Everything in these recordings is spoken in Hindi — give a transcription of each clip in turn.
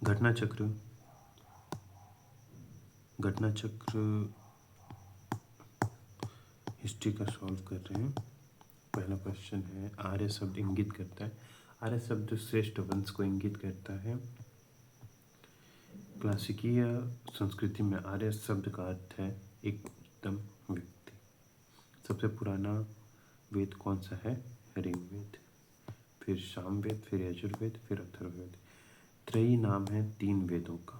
घटना चक्र हिस्ट्री का सॉल्व कर रहे हैं। पहला क्वेश्चन है, आर्य शब्द इंगित करता है। आर्य शब्द श्रेष्ठ वंश को इंगित करता है। क्लासिकीय संस्कृति में आर्य शब्द का अर्थ है एक उत्तम व्यक्ति। सबसे पुराना वेद कौन सा है? ऋग्वेद, फिर सामवेद, फिर यजुर्वेद, फिर अथर्ववेद। त्रयी नाम है 3 वेदों का।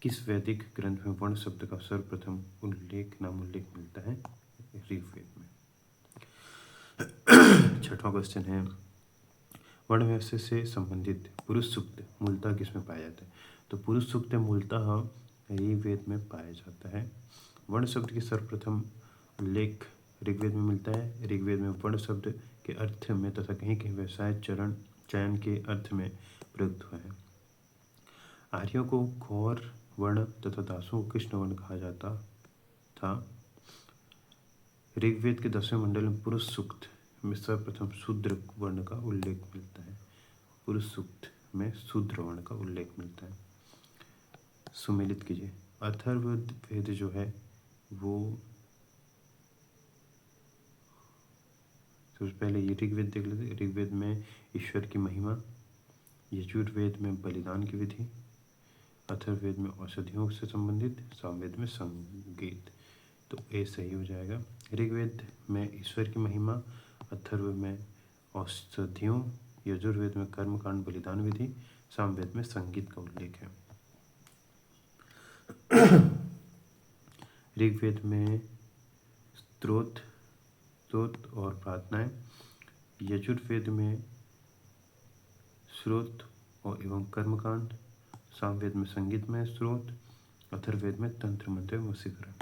किस वैदिक ग्रंथ में वर्ण शब्द का सर्वप्रथम नामोल्लेख मिलता है? ऋग्वेद में। छठवां क्वेश्चन है, वर्ण व्यवस्था से संबंधित पुरुष सूक्त मूलतः किसमें पाया जाता है? तो पुरुष सूक्त मूलतः ऋग्वेद में पाया जाता है। वर्ण शब्द की सर्वप्रथम उल्लेख ऋग्वेद में मिलता है। ऋग्वेद में वर्ण शब्द के अर्थ में तथा कहीं कहीं व्यवसाय चयन के अर्थ में प्रयुक्त हुआ है। आर्यों को घोर वर्ण तथा दासों को कृष्ण वर्ण कहा जाता था। ऋग्वेद के 10वें मंडल में पुरुष सूक्त में सर्वप्रथम शूद्र वर्ण का उल्लेख मिलता है। पुरुष सूक्त में शूद्र वर्ण का उल्लेख मिलता है। सुमेलित कीजिए। अथर्ववेद जो है वो सबसे पहले ये ऋग्वेद देख लेते। ऋग्वेद में ईश्वर की महिमा, यजुर्वेद में बलिदान की विधि, अथर्ववेद में औषधियों से संबंधित, सामवेद में संगीत। तो ए सही हो जाएगा। ऋग्वेद में ईश्वर की महिमा, अथर्व में औषधियों, यजुर्वेद में कर्मकांड बलिदान विधि, सामवेद में संगीत का उल्लेख है। ऋग्वेद में स्तोत्र और प्रार्थनाएं, यजुर्वेद में स्रोत और एवं कर्मकांड, सामवेद में संगीत में स्रोत, अथर्ववेद में तंत्र मंत्र वशीकरण।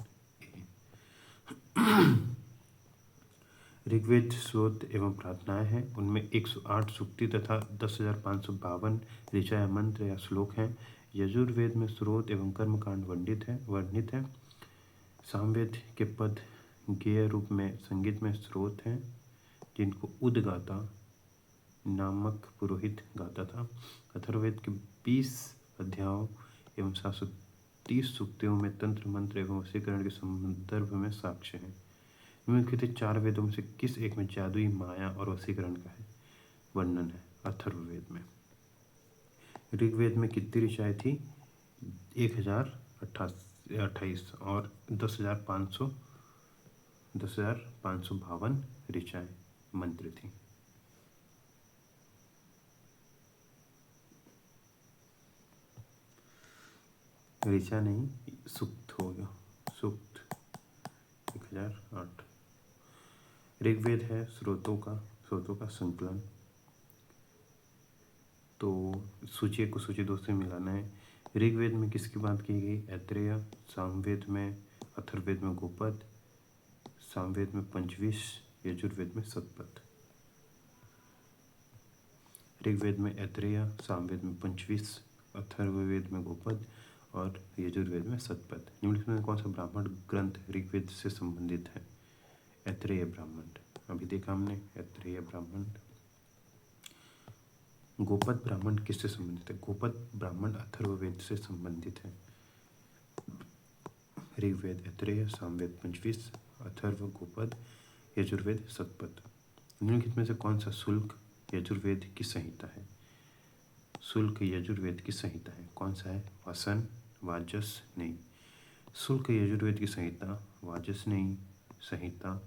ऋग्वेद स्रोत एवं प्रार्थनाएं हैं। उनमें 108 सूक्ति तथा 10,552 ऋचा या मंत्र या श्लोक हैं। यजुर्वेद में स्रोत एवं कर्मकांड वर्णित है। सामवेद के पद गेय रूप में संगीत में स्रोत हैं जिनको उदगाता नामक पुरोहित गाता था। अथर्ववेद के 20 अध्यायों एवं 730 सूक्तियों में तंत्र मंत्र एवं वशीकरण के संदर्भ में साक्ष्य हैं। निम्नलिखित 4 वेदों में से किस एक में जादुई माया और वशीकरण का वर्णन है? अथर्ववेद में। ऋग्वेद में कितनी ऋचाएं थी? 1028 और 10,552 ऋचाएं मंत्र थी। ऋचा नहीं, सूक्त होगा। सूक्त 1008। ऋग्वेद है स्रोतों का संकलन। तो सूची को सूची 2 से मिलाना है। ऋग्वेद में किसकी बात की गई? ऐत्रेय। सामवेद में अथर्ववेद में गोपद, सामवेद में पंचविश, यजुर्वेद में सतपथ। ऋग्वेद में ऐत्रेय, सामवेद में पंचविश, अथर्ववेद में गोपद और यजुर्वेद में सतपथ। निम्नलिखित में कौन सा ब्राह्मण ग्रंथ ऋग्वेद से संबंधित है? ऐत्रेय ब्राह्मण। अभी देखा हमने ऐत्रेय ब्राह्मण। गोपद ब्राह्मण किससे संबंधित है? गोपद ब्राह्मण अथर्ववेद से संबंधित है। ऋग्वेद ऐत्रेय, सामवेद पंचविश, अथर्व गोपद, यजुर्वेद सतपथ। निम्नलिखित में से कौन सा शुल्क यजुर्वेद की संहिता है? शुल्क यजुर्वेद की संहिता है। कौन सा है? वसन, वाजस, नहीं। शुल्क यजुर्वेद की संहिता वाजसनेयी संहिता।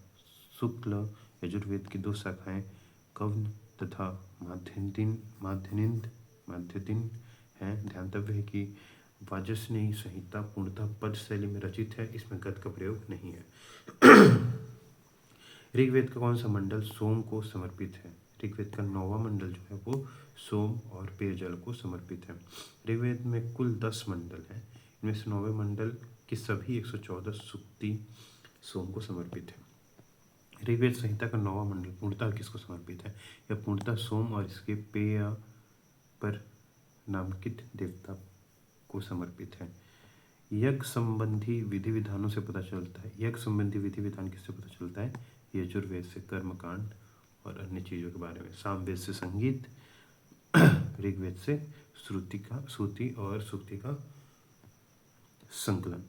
शुक्ल यजुर्वेद की 2 शाखाएं कव्न तथा माध्यदिन हैं। ध्यातव्य है कि वाजसनेयी संहिता पूर्णतः पद शैली में रचित है, इसमें गद का प्रयोग नहीं है। ऋग्वेद का कौन सा मंडल सोम को समर्पित है? ऋग्वेद का 9वां मंडल जो है वो सोम और पेयजल को समर्पित है। ऋग्वेद में कुल 10 मंडल हैं। इनमें से 9वें मंडल की सभी 114 सूक्ति सोम को समर्पित है। ऋग्वेद संहिता का 9वां मंडल पूर्णतः किसको समर्पित है? यह पूर्णतः सोम और इसके पेय पर नामांकित देवता को समर्पित है। यज्ञ संबंधी विधि विधानों से पता चलता है। यज्ञ संबंधी विधि विधान किससे पता चलता है? यजुर्वेद से कर्मकांड और अन्य चीज़ों के बारे में। सामवेद से संगीत, ऋग्वेद से श्रुति और सूक्ति का संकलन।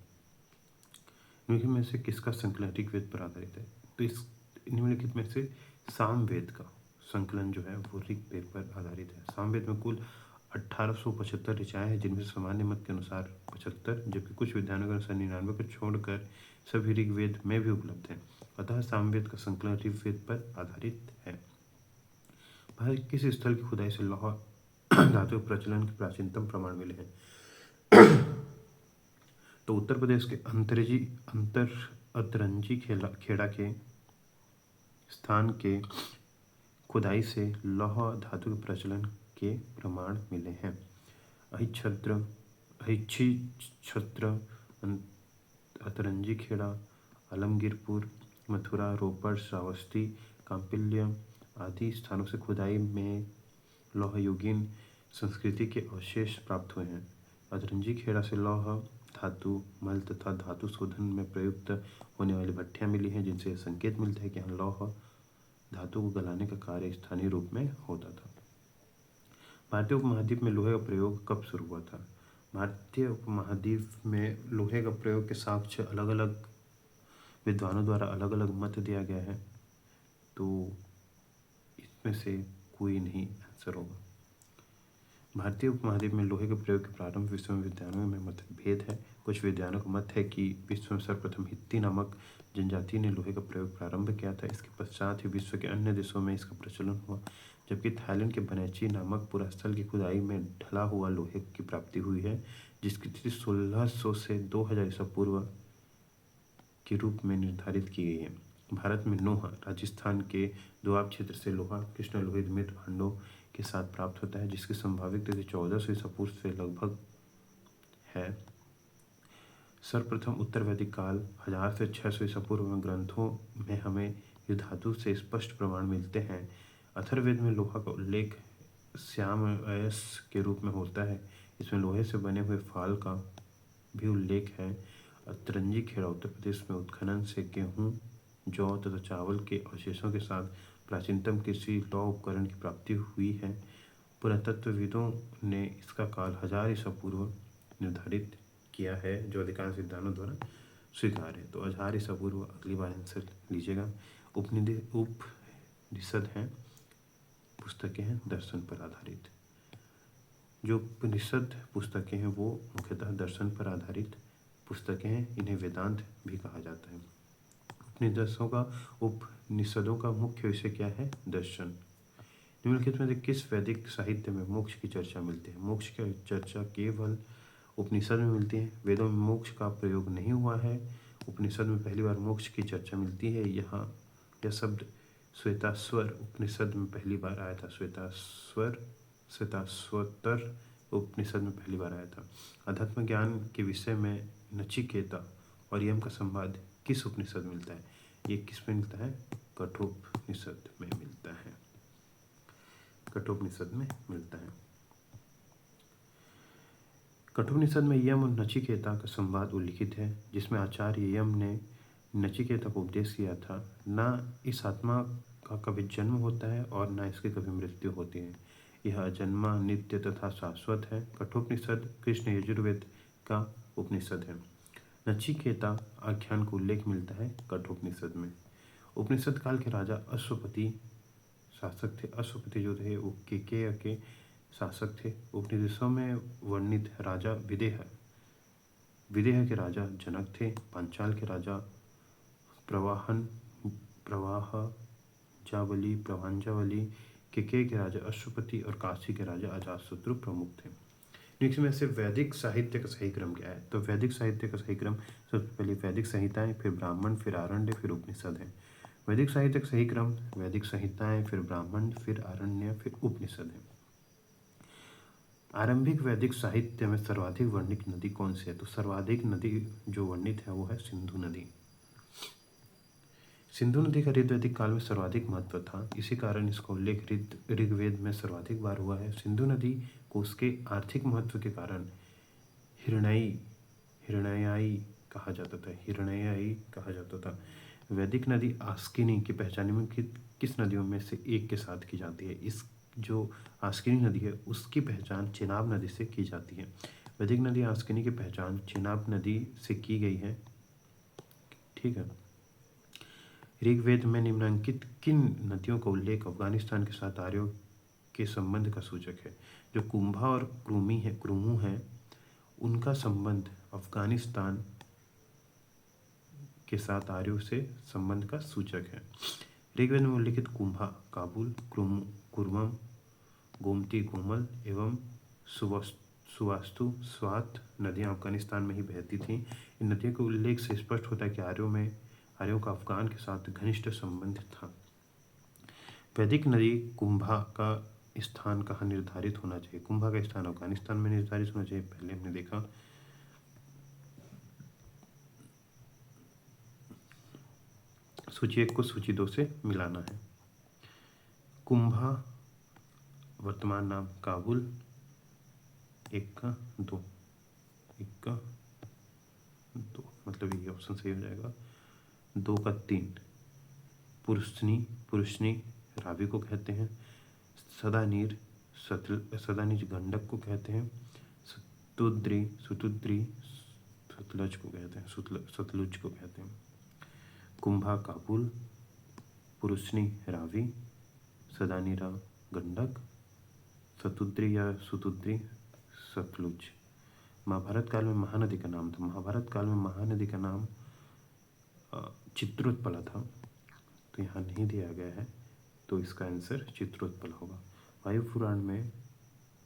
निम्नलिखित में से किसका संकलन ऋग्वेद पर आधारित है? तो इस निम्नलिखित में से सामवेद का संकलन जो है वो ऋग्वेद पर आधारित है। सामवेद में कुल 1875 ऋचाएँ हैं, जिनमें सामान्य मत के अनुसार 75, जबकि कुछ विद्वानों के अनुसार 99 को छोड़कर सभी ऋग्वेद में भी उपलब्ध हैं। अतः सामवेद का संकलन ऋग्वेद पर आधारित है। भारत किस स्थल की खुदाई से लौह धातु प्रचलन के प्राचीनतम प्रमाण मिले हैं? तो उत्तर प्रदेश के अतरंजी खेड़ा के स्थान के खुदाई से लौह धातु के प्रचलन के प्रमाण मिले हैं। अहिच्छी छत्र, अतरंजी खेड़ा, आलमगीरपुर, मथुरा, रोपड़, श्रावस्ती, कांपिल्य आदि स्थानों से खुदाई में लौहयुगीन संस्कृति के अवशेष प्राप्त हुए हैं। अतरंजी खेड़ा से लौह धातु मल तथा धातु शोधन में प्रयुक्त होने वाली भट्टियां मिली हैं, जिनसे यह संकेत मिलता है कि यहाँ लौह धातु को गलाने का कार्य स्थानीय रूप में होता था। भारतीय उपमहाद्वीप में लोहे का प्रयोग कब शुरू हुआ था? भारतीय उपमहाद्वीप में लोहे का प्रयोग के साक्ष्य अलग अलग विद्वानों द्वारा अलग अलग मत दिया गया है, तो इसमें से कोई नहीं आंसर होगा। भारतीय उपमहाद्वीप में लोहे के प्रयोग के प्रारंभ विश्व में विद्वानों में मतभेद है। कुछ विद्वानों का मत है कि विश्व में सर्वप्रथम हित्ती नामक जनजाति ने लोहे का प्रयोग प्रारंभ किया था। इसके पश्चात ही विश्व के अन्य देशों में इसका प्रचलन हुआ, जबकि थाईलैंड के बनैची नामक पुरास्थल की खुदाई में ढला हुआ लोहे की प्राप्ति हुई है, जिसकी तिथि 1600 से 2000 ईसा पूर्व के रूप में निर्धारित की गई है। भारत में नोहा राजस्थान के दोआब क्षेत्र से लोहा कृष्ण लोहित मृत भांडों के साथ प्राप्त होता है, जिसकी संभावित तिथि 1400 ईसा पूर्व से लगभग है। सर्वप्रथम उत्तर वैदिक काल 1000 से 600 ईसा पूर्व में ग्रंथों में हमें युद्ध धातु से स्पष्ट प्रमाण मिलते हैं। अथर्ववेद में लोहा का उल्लेख श्यामयस के रूप में होता है। इसमें लोहे से बने हुए फाल का भी उल्लेख है। अतरंजी खेड़ा उत्तर प्रदेश में उत्खनन से गेहूँ, जौ तथा चावल के अवशेषों के साथ प्राचीनतम कृषि लौह उपकरण की प्राप्ति हुई है। पुरातत्वविदों ने इसका काल 1000 ईसा पूर्व निर्धारित किया है, जो अधिकांश विद्वानों द्वारा स्वीकार है। तो 1000 ईसा पूर्व अगली बार आंसर लीजिएगा। उपनिषद हैं, पुस्तकें हैं दर्शन पर आधारित। जो उपनिषद पुस्तकें हैं वो मुख्यतः दर्शन पर आधारित पुस्तकें हैं। इन्हें वेदांत भी कहा जाता है। उपनिषदों का मुख्य विषय क्या है? दर्शन। निम्नलिखित में से किस वैदिक साहित्य में मोक्ष की चर्चा मिलती है? मोक्ष की चर्चा केवल उपनिषद में मिलती है। वेदों में मोक्ष का प्रयोग नहीं हुआ है। उपनिषद में पहली बार मोक्ष की चर्चा मिलती है। यहाँ यह शब्द श्वेताश्वर उपनिषद में पहली बार आया था। श्वेताश्वतर उपनिषद में पहली बार आया था। अध्यात्म ज्ञान के विषय में नचिकेता और यम का संवाद किस उपनिषद में मिलता है? ये किस में मिलता है? कठोपनिषद में मिलता है। कठोपनिषद में मिलता है। कठोपनिषद में यम और नचिकेता का संवाद उल्लिखित है, जिसमें आचार्य यम ने नचिकेता को उपदेश किया था, न इस आत्मा का कभी जन्म होता है और न इसकी कभी मृत्यु होती है। यह अजन्मा, नित्य तथा शाश्वत है। कठोपनिषद कृष्ण यजुर्वेद का उपनिषद है। नचिकेता आख्यान को उल्लेख मिलता है कठोपनिषद में। उपनिषद काल के राजा अश्वपति शासक थे। अश्वपति जो थे वो केकय के शासक थे। उपनिषदों में वर्णित राजा विदेह के राजा जनक थे। पांचाल के राजा प्रभांजावली, केकय के राजा अश्वपति और काशी के राजा अजातशत्रु प्रमुख थे। निम्न में से वैदिक साहित्य का सही क्रम क्या है? तो वैदिक साहित्य का सही क्रम सबसे पहले वैदिक संहिताएं, फिर ब्राह्मण, फिर आरण्य, फिर उपनिषद है। वैदिक साहित्य का सही क्रम वैदिक संहिताएं, फिर ब्राह्मण, फिर आरण्य, फिर उपनिषद है। आरंभिक वैदिक साहित्य में सर्वाधिक वर्णित नदी कौन सी है? तो सर्वाधिक नदी जो वर्णित है वो है सिंधु नदी। सिंधु नदी का ऋग्वैदिक काल में सर्वाधिक महत्व था। इसी कारण इसका उल्लेख ऋग्वेद में सर्वाधिक बार हुआ है। सिंधु नदी को उसके आर्थिक महत्व के कारण हिरण्ययी कहा जाता था। वैदिक नदी आस्किनी की पहचान में किस नदियों में से एक के साथ की जाती है? जो आस्किनी नदी है उसकी पहचान चेनाब नदी से की जाती है। वैदिक नदी आस्किनी की पहचान चेनाब नदी से की गई है। ठीक है। ऋग्वेद में निम्नलिखित किन नदियों का उल्लेख अफगानिस्तान के साथ आर्यों के संबंध का सूचक है? जो कुंभा और क्रुमु है उनका संबंध अफगानिस्तान के साथ आर्यों से संबंध का सूचक है। ऋग्वेद में उल्लिखित कुंभा, काबुल, कुर्मम, गोमती, कोमल एवं सुवास्तु स्वात नदियां अफगानिस्तान में ही बहती थीं। इन नदियों के उल्लेख से स्पष्ट होता है कि आर्यों का अफगान के साथ घनिष्ठ संबंध था। वैदिक नदी कुंभा का स्थान कहाँ निर्धारित होना चाहिए? कुंभा का स्थान अफगानिस्तान में निर्धारित होना चाहिए, पहले हमने देखा। सूची 1 को सूची 2 से मिलाना है। कुंभा वर्तमान नाम काबुल, 1 का 2, 1 का 2 मतलब ये ऑप्शन सही हो जाएगा। 2 का 3 पुरुषनी रावी को कहते हैं। सदानीर गंडक को कहते हैं। सुतुद्री सतलज को कहते हैं। कुंभा काबुल, पुरुषनी रावी, सदानीरा गंडक, सतुद्री या सुतुद्री सतलुज। महाभारत काल में महानदी का नाम था। महाभारत काल में महानदी का नाम चित्रोत्पला था, तो यहाँ नहीं दिया गया है, तो इसका आंसर चित्रोत्पल होगा। वायु पुराण में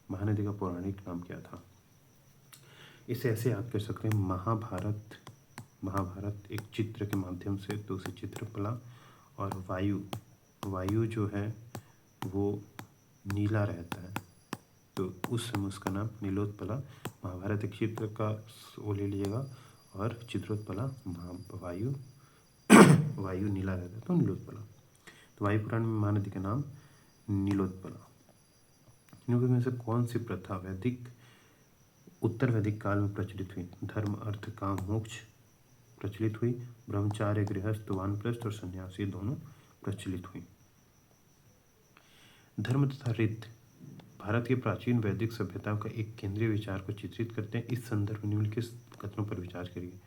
महानदी का पौराणिक नाम क्या था? इसे ऐसे याद कर सकते हैं, महाभारत एक चित्र के माध्यम से, तो उसे चित्रकला। और वायु जो है वो नीला रहता है, तो उस समय उसका नाम नीलोत्पला। महाभारत एक चित्र का वो ले लीजिएगा, और चित्रोत्पला वायु नीला रहता है तो नीलोत्पला। तो वायु पुराण में महानदी का नाम नीलोत्पला। इनमें से कौन सी प्रथा उत्तर वैदिक काल में प्रचलित हुई? धर्म, अर्थ, काम, मोक्ष प्रचलित हुई। ब्रह्मचार्य, गृहस्थ, वानप्रस्थ और सन्यासी दोनों प्रचलित हुई। धर्म तथा रीत भारत की प्राचीन वैदिक सभ्यता का एक केंद्रीय विचार को चित्रित करते हैं। इस संदर्भ में निम्नलिखित कथनों पर विचार करिए।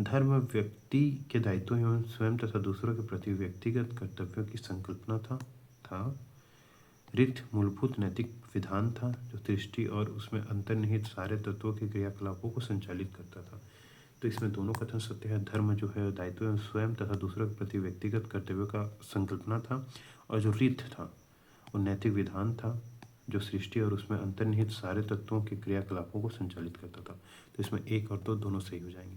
धर्म व्यक्ति के दायित्वों एवं स्वयं तथा दूसरों के प्रति व्यक्तिगत कर्तव्यों की संकल्पना था। रीत मूलभूत नैतिक विधान था जो सृष्टि और उसमें अंतर्निहित सारे तत्वों के क्रियाकलापों को संचालित करता था। तो इसमें दोनों कथन सत्य है। धर्म जो है दायित्व एवं स्वयं तथा दूसरों के प्रति व्यक्तिगत कर्तव्यों का संकल्पना था, और जो रीत था वो नैतिक विधान था जो सृष्टि और उसमें अंतर्निहित सारे तत्वों के क्रियाकलापों को संचालित करता था। तो इसमें 1 और 2 दोनों सही हो जाएंगे।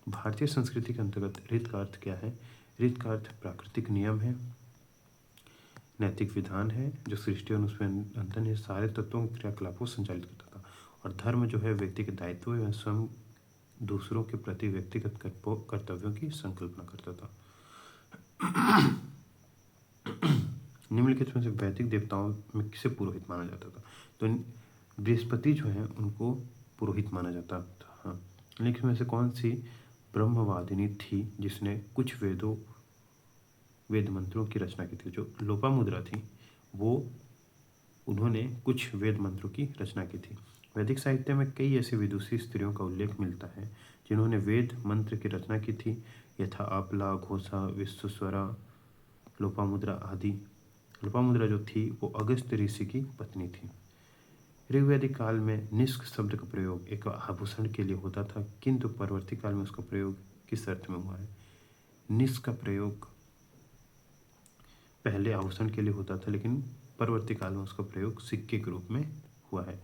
भारतीय संस्कृति के अंतर्गत रीत का अर्थ क्या है? रीत का अर्थ प्राकृतिक नियम है, नैतिक विधान है जो सृष्टि और उसमें अंतर्निहित सारे तत्वों के क्रियाकलापों को संचालित करता था। और धर्म जो है व्यक्ति के दायित्व एवं स्वयं दूसरों के प्रति व्यक्तिगत कर्तव्यों की संकल्पना करता था। निम्नलिखित में से वैदिक देवताओं में किसे पुरोहित माना जाता था? तो बृहस्पति जो है उनको पुरोहित माना जाता था। हाँ, निम्नलिखित में से कौन सी ब्रह्मवादिनी थी जिसने कुछ वेद मंत्रों की रचना की थी? जो लोपामुद्रा थी उन्होंने कुछ वेद मंत्रों की रचना की थी। वैदिक साहित्य में कई ऐसी विदुषी स्त्रियों का उल्लेख मिलता है जिन्होंने वेद मंत्र की रचना की थी, यथा आपला, घोषा, विश्वस्वरा, लोपामुद्रा आदि। लोपामुद्रा जो थी वो अगस्त्य ऋषि की पत्नी थी। ऋग्वैदिक काल में निष्क शब्द का प्रयोग एक आभूषण के लिए होता था, किंतु परवर्ती काल में उसका प्रयोग किस अर्थ में हुआ है? निष्क का प्रयोग पहले आभूषण के लिए होता था, लेकिन परवर्ती काल में उसका प्रयोग सिक्के के रूप में हुआ है।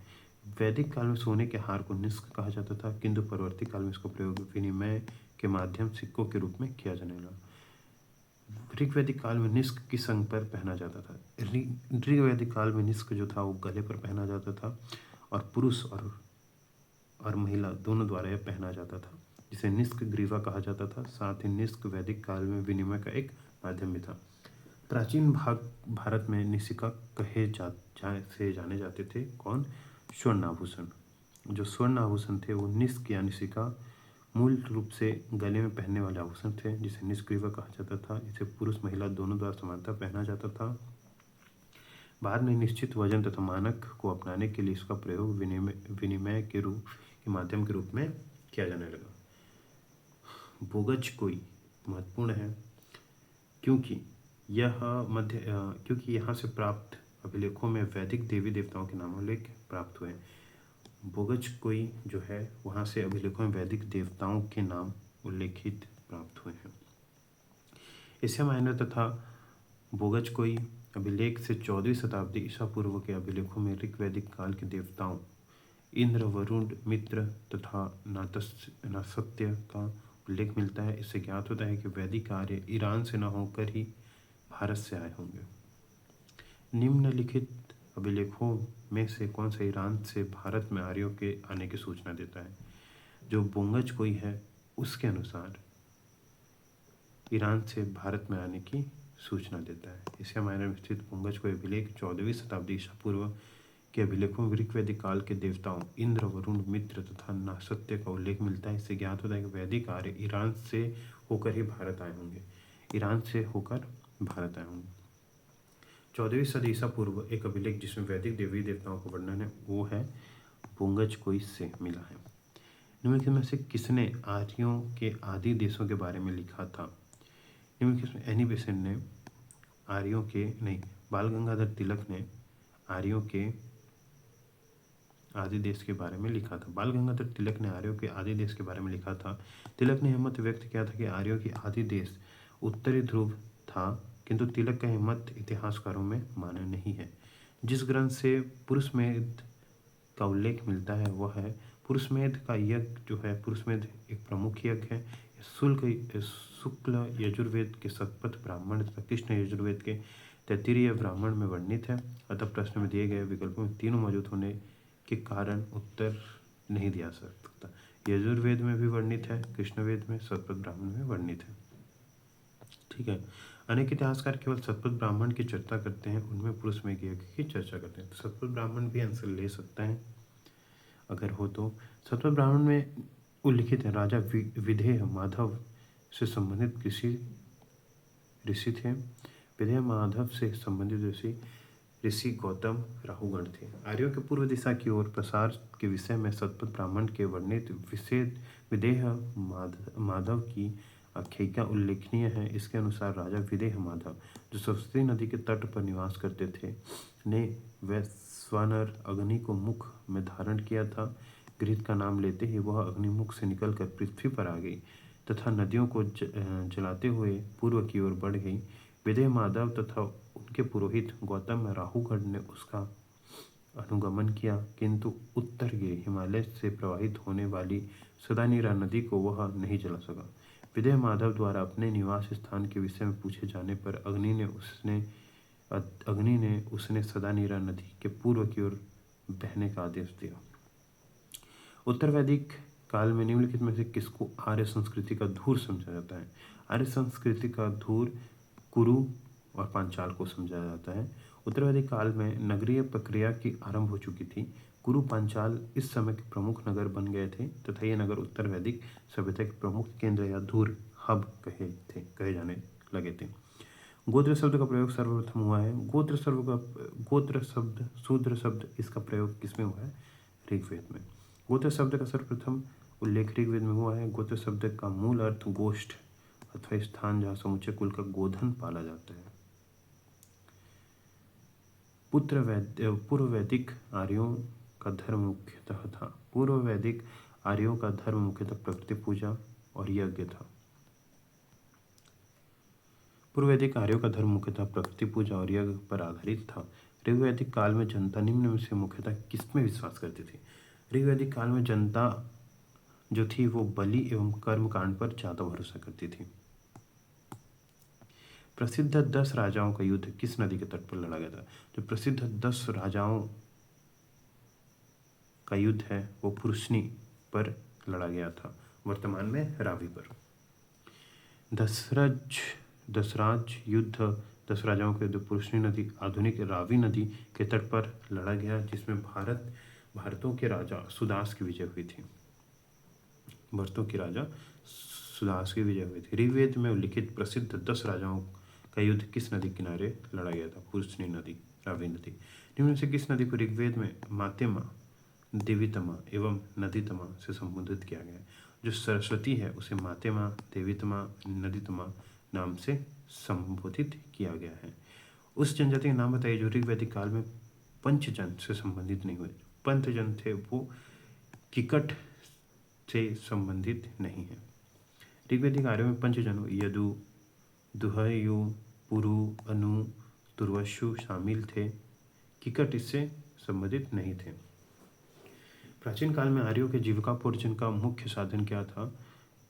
वैदिक काल में सोने के हार को निष्क कहा जाता था, किंतु परवर्ती काल में इसका प्रयोग विनिमय के माध्यम सिक्कों के रूप में किया जाने लगा। ऋग्वैदिक काल में निष्क किस अंग पर पहना जाता था? ऋग्वैदिक काल में निष्क जो था वो गले पर पहना जाता था, और पुरुष और महिला दोनों द्वारा यह पहना जाता था, जिसे निष्क ग्रीवा कहा जाता था। साथ ही निष्क वैदिक काल में विनिमय का एक माध्यम भी था। प्राचीन भारत में निशिका से जाने जाते थे कौन? स्वर्ण आभूषण। जो स्वर्ण आभूषण थे वो निष्क या निशिका मूल रूप से गले में पहनने वाले आभूषण थे, जिसे निष्ग्रीवा कहा जाता था। इसे पुरुष महिला दोनों द्वारा समानता पहना जाता था। बाद में निश्चित वजन तथा मानक को अपनाने के लिए इसका प्रयोग विनिमय के माध्यम के रूप में किया जाने लगा। बोगज कोई महत्वपूर्ण है क्योंकि यहाँ से प्राप्त अभिलेखों में वैदिक देवी देवताओं के नामोल्लेख प्राप्त हुए। बोगज कोई जो है वहाँ से अभिलेखों में वैदिक देवताओं के नाम उल्लेखित प्राप्त हुए हैं। एशिया माइनर तथा बोगज कोई अभिलेख से 14वीं शताब्दी ईसा पूर्व के अभिलेखों में ऋग्वैदिक काल के देवताओं इंद्र, वरुण, मित्र तथा नासत्य का उल्लेख मिलता है। इससे ज्ञात होता है कि वैदिक आर्य ईरान से न होकर ही भारत से आए होंगे। निम्नलिखित अभिलेखों में से कौन सा ईरान से भारत में आर्यों के आने की सूचना देता है? जो बोगज कोई है उसके अनुसार ईरान से भारत में आने की सूचना देता है। एशिया माइनर में स्थित बोगज कोई अभिलेख 14वीं शताब्दी ईसा पूर्व के अभिलेखों में ऋग्वैदिक काल के देवताओं इंद्र, वरुण, मित्र तथा नासत्य का उल्लेख मिलता है। इससे ज्ञात होता है कि वैदिक आर्य ईरान से होकर ही भारत आए होंगे। ईरान से होकर भारत आए होंगे। 14वीं सदी ईसा पूर्व एक अभिलेख जिसमें वैदिक देवी देवताओं का वर्णन है वो है बोगज कोई से मिला है। निम्नलिखित में से किसने आर्यों के आदि देशों के बारे में लिखा था? निम्नलिखित में एनी बेसेंट ने आर्यों के नहीं, बाल गंगाधर तिलक ने आर्यों के आदि देश के बारे में लिखा था। बाल गंगाधर तिलक ने आर्यों के आदि देश के बारे में लिखा था। तिलक ने यह मत व्यक्त किया था कि आर्यों की आदि देश उत्तरी ध्रुव था, किंतु तिलक का यह मत इतिहासकारों में मान्य नहीं है। जिस ग्रंथ से पुरुषमेध का उल्लेख मिलता है वह है पुरुषमेध का यज्ञ जो है। पुरुषमेध एक प्रमुख यज्ञ है। शुक्ल यजुर्वेद के शतपथ ब्राह्मण तथा कृष्ण यजुर्वेद के तैत्तिरीय ब्राह्मण में वर्णित है। अतः प्रश्न में दिए गए विकल्पों में तीनों मौजूद होने के कारण उत्तर नहीं दिया सकता। यजुर्वेद में भी वर्णित है, कृष्णवेद में, शतपथ ब्राह्मण में वर्णित है। ठीक है। अनेक इतिहासकार केवल शतपथ ब्राह्मण की चर्चा करते हैं, उनमें पुरुषमेध यज्ञ की चर्चा करते हैं। तो शतपथ ब्राह्मण भी आंसर ले सकता है अगर हो तो। शतपथ ब्राह्मण में उल्लिखित है राजा विदेह माधव से संबंधित किसी ऋषि थे। विदेह माधव से संबंधित ऋषि गौतम राहुगण थे। आर्यों के पूर्व दिशा की ओर प्रसार के विषय में शतपथ ब्राह्मण के वर्णित विदेह माधव की आख्यायिका उल्लेखनीय है। इसके अनुसार राजा विदेह माधव जो सरस्वती नदी के तट पर निवास करते थे ने वैश्वानर अग्नि को मुख में धारण किया था। घृत का नाम लेते ही वह अग्निमुख से निकलकर पृथ्वी पर आ गई तथा नदियों को जलाते हुए पूर्व की ओर बढ़ गई। विदेह माधव तथा उनके पुरोहित गौतम राहुगढ़ ने उसका अनुगमन किया, किंतु उत्तर गिर हिमालय से प्रवाहित होने वाली सदानीरा नदी को वह नहीं जला सका। विदेह माधव द्वारा अपने निवास स्थान के विषय में पूछे जाने पर अग्नि ने उसने सदानीरा नदी के पूर्व की ओर बहने का आदेश दिया। उत्तर वैदिक काल में निम्नलिखित में से किसको आर्य संस्कृति का धूर समझा जाता है? आर्य संस्कृति का धूर कुरु और पांचाल को समझा जाता है। उत्तर वैदिक काल में नगरीय प्रक्रिया की आरंभ हो चुकी थी। कुरु पांचाल इस समय के प्रमुख नगर बन गए थे तथा ये नगर उत्तर वैदिक सभ्यता के प्रमुख केंद्र या धूर हब कहे जाने लगे थे। गोत्र शब्द का प्रयोग सर्वप्रथम हुआ है। गोत्र शब्द शूद्र शब्द इसका प्रयोग किसमें हुआ है? ऋग्वेद में। गोत्र शब्द का सर्वप्रथम उल्लेख ऋग्वेद में हुआ है। गोत्र शब्द का मूल अर्थ गोष्ठ अथवा स्थान जहाँ समूचे कुल का गोधन पाला जाता है। पूर्व वैदिक आर्यों का धर्म मुख्यतः था। पूर्व वैदिक आर्यों का धर्म मुख्यतः प्रकृति पूजा और यज्ञ था। पूर्व वैदिक आर्यों का धर्म मुख्यतः प्रकृति पूजा और यज्ञ पर आधारित था। ऋग्वैदिक काल में जनता निम्न में से मुख्यतः किसमें विश्वास करती थी? ऋग्वैदिक काल में जनता जो थी वो बलि एवं कर्मकांड पर ज्यादा भरोसा करती थी। प्रसिद्ध 10 राजाओं का युद्ध किस नदी के तट पर लड़ा गया था? जो प्रसिद्ध 10 राजाओं का युद्ध है वो पुरुषनी पर लड़ा गया था, वर्तमान में रावी पर। दसराज युद्ध 10 राजाओं के युद्ध पुरुषनी नदी आधुनिक रावी नदी के तट पर लड़ा गया, जिसमें भारतों के राजा सुदास की विजय हुई थी। ऋग्वेद में उल्लिखित प्रसिद्ध 10 राजाओं का युद्ध किस नदी किनारे लड़ा गया था? पुरुषनी नदी रावी नदी। निम्न में से किस नदी को ऋग्वेद में मातेमा, देवीतमा एवं नदीतमा से संबोधित किया गया है? जो सरस्वती है उसे मातेमा, देवीतमा, नदीतमा नाम से संबोधित किया गया है। उस जनजाति का नाम बताइए जो ऋग्वैदिक काल में पंचजन से संबंधित नहीं हुए। पंचजन थे वो किकट से संबंधित नहीं है। ऋग्वैदिक आर्यों में पंचजनों यदु, दुहयु, पुरु, अनु, दुर्वसु शामिल थे। किकट इससे संबंधित नहीं थे। प्राचीन काल में आर्यों के जीविकापार्जन का मुख्य साधन क्या था?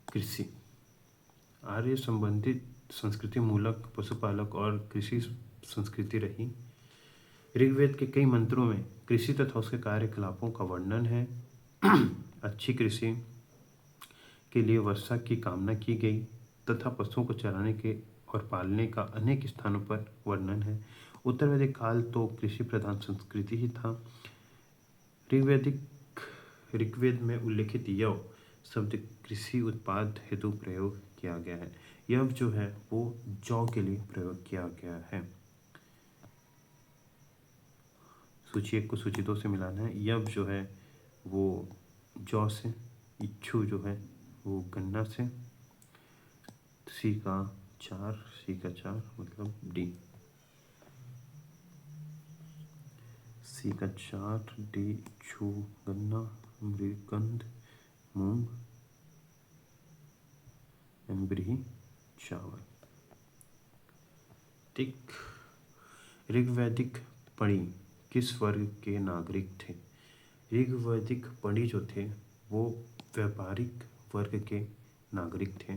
कृषि। आर्य संबंधित संस्कृति मूलक पशुपालक और कृषि संस्कृति रही। ऋग्वेद के कई मंत्रों में कृषि तथा उसके कार्यकलापों का वर्णन है। अच्छी कृषि के लिए वर्षा की कामना की गई तथा पशुओं को चराने के और पालने का अनेक स्थानों पर वर्णन है। उत्तर वैदिक काल तो कृषि प्रधान संस्कृति ही था। ऋग्वेद में उल्लेखित यव शब्द कृषि उत्पाद हेतु प्रयोग किया गया है। यव जो है वो जौ के लिए प्रयोग किया गया है। सूची 1 को सूची 2 से मिलाना है। यव जो है वो जौ से, इच्छु जो है वो गन्ना से, सी का 4 मतलब डी, सी का 4 डी इच्छु गन्ना, मृगंध मूंग, एम्ब्री चावल। ठीक। ऋग्वैदिक पणी किस वर्ग के नागरिक थे? ऋग्वैदिक पणी जो थे वो व्यापारिक वर्ग के नागरिक थे।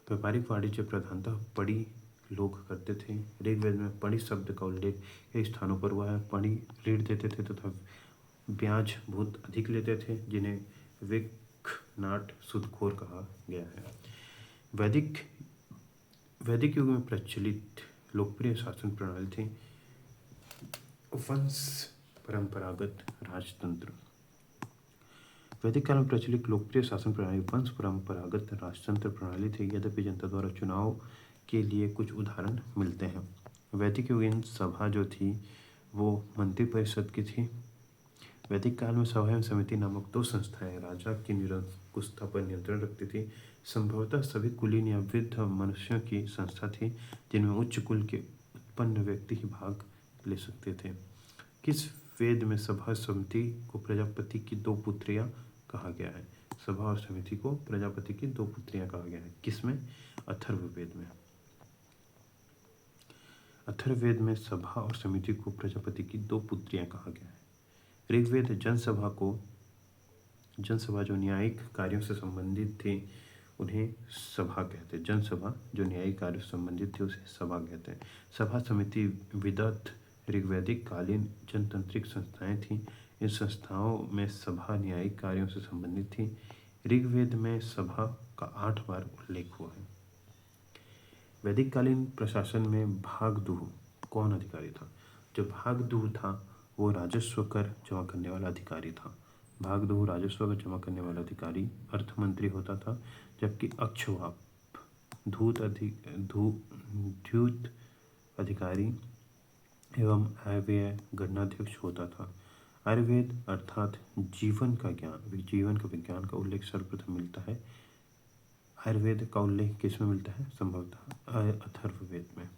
व्यापारिक वाणिज्य प्रधानतः पणी लोग करते थे। ऋग्वेद में पणी शब्द का उल्लेख कई स्थानों पर हुआ है। पणी ऋण देते थे तथा ब्याज बहुत अधिक लेते थे, जिन्हें विकनाट सूदखोर कहा गया है। वैदिक युग में प्रचलित लोकप्रिय शासन प्रणाली थी वंश परंपरागत राजतंत्र। वैदिक काल में प्रचलित लोकप्रिय शासन प्रणाली वंश परंपरागत राजतंत्र प्रणाली थी। यद्यपि जनता द्वारा चुनाव के लिए कुछ उदाहरण मिलते हैं। वैदिक युगीन सभा जो थी वो मंत्रिपरिषद की थी। वैदिक काल में सभा एवं समिति नामक 2 संस्थाएं राजा की निरंकुशता पर नियंत्रण रखती थी। संभवतः सभी कुलीन या वृद्ध मनुष्यों की संस्था थी जिनमें उच्च कुल के उत्पन्न व्यक्ति ही भाग ले सकते थे। किस वेद में सभा समिति को प्रजापति की 2 पुत्रियां कहा गया है? सभा और समिति को प्रजापति की 2 पुत्रियां कहा गया है। किसमें? अथर्ववेद में। अथर्ववेद में सभा और समिति को प्रजापति की 2 पुत्रियां कहा गया है। ऋग्वेद जनसभा जो न्यायिक कार्यों से संबंधित थी उन्हें सभा कहते हैं। जनसभा जो न्यायिक कार्यों से संबंधित थी उसे सभा कहते हैं। सभा समिति विदत ऋग्वैदिक कालीन जनतांत्रिक संस्थाएं थीं। इन संस्थाओं में सभा न्यायिक कार्यों से संबंधित थी। ऋग्वेद में सभा का 8 बार उल्लेख हुआ है। वैदिक कालीन प्रशासन में भागदूह कौन अधिकारी था? जो भागदूह था वो राजस्व कर जमा करने वाला अधिकारी था। भागदूह राजस्व कर जमा करने वाला अधिकारी अर्थमंत्री होता था, जबकि अक्षवाप धूत अधिकारी एवं आयव्यय गणनाध्यक्ष होता था। आयुर्वेद अर्थात जीवन का विज्ञान का उल्लेख सर्वप्रथम मिलता है। आयुर्वेद का उल्लेख किस में मिलता है? संभवतः अथर्ववेद में।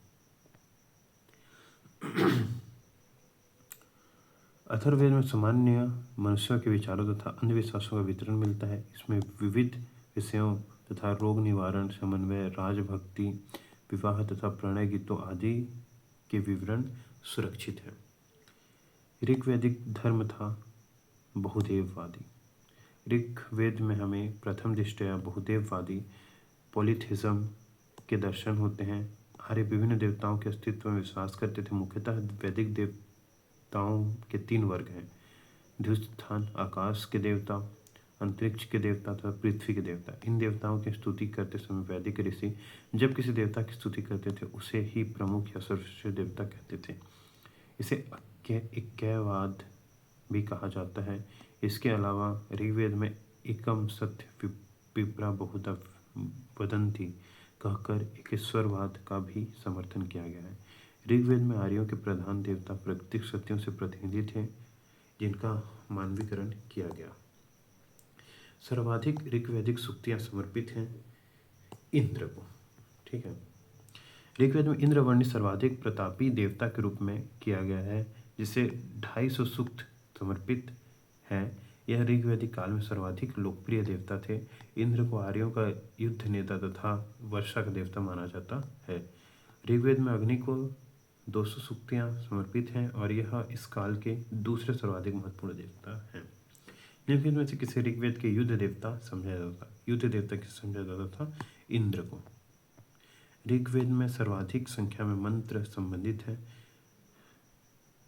अथर्ववेद में सामान्य मनुष्यों के विचारों तथा अंधविश्वासों का वितरण मिलता है। इसमें विविध विषयों तथा रोग निवारण, समन्वय, राजभक्ति, विवाह तथा प्रणय गीतों आदि के विवरण सुरक्षित है। ऋग्वैदिक धर्म था बहुदेववादी। ऋग्वेद में हमें प्रथम दृष्टया बहुदेववादी पॉलीथिज्म के दर्शन होते हैं। आर्य विभिन्न देवताओं के अस्तित्व में विश्वास करते थे। मुख्यतः वैदिक देवताओं के 3 वर्ग हैं: द्युस्थान आकाश के देवता, अंतरिक्ष के देवता तथा पृथ्वी के देवता। इन देवताओं की स्तुति करते समय वैदिक ऋषि जब किसी देवता की स्तुति करते थे उसे ही प्रमुख या सर्वश्रेष्ठ देवता कहते थे। इसे इक्यवाद भी कहा जाता है। इसके अलावा ऋग्वेद में एकम सत्य विप्रा बहुधा वदन्ति कहकर एक ईश्वरवाद का भी समर्थन किया गया है। ऋग्वेद में आर्यों के प्रधान देवता प्राकृतिक सत्यों से प्रतिनिधि थे जिनका मानवीकरण किया गया। सर्वाधिक ऋग्वैदिक सूक्तियाँ समर्पित हैं इंद्र को। ठीक है, ऋग्वेद में इंद्र वर्णित सर्वाधिक प्रतापी देवता के रूप में किया गया है, जिसे 250 सूक्त समर्पित हैं। यह ऋग्वैदिक काल में सर्वाधिक लोकप्रिय देवता थे। इंद्र को आर्यों का युद्ध नेता तथा वर्षा का देवता माना जाता है। ऋग्वेद में अग्नि को 200 सूक्तियाँ समर्पित हैं और यह इस काल के दूसरे सर्वाधिक महत्वपूर्ण देवता हैं। निम्नलिखित में से किसे ऋग्वेद के युद्ध देवता समझा जाता था? युद्ध देवता किसे समझा जाता था? इंद्र को। ऋग्वेद में सर्वाधिक संख्या में मंत्र संबंधित है,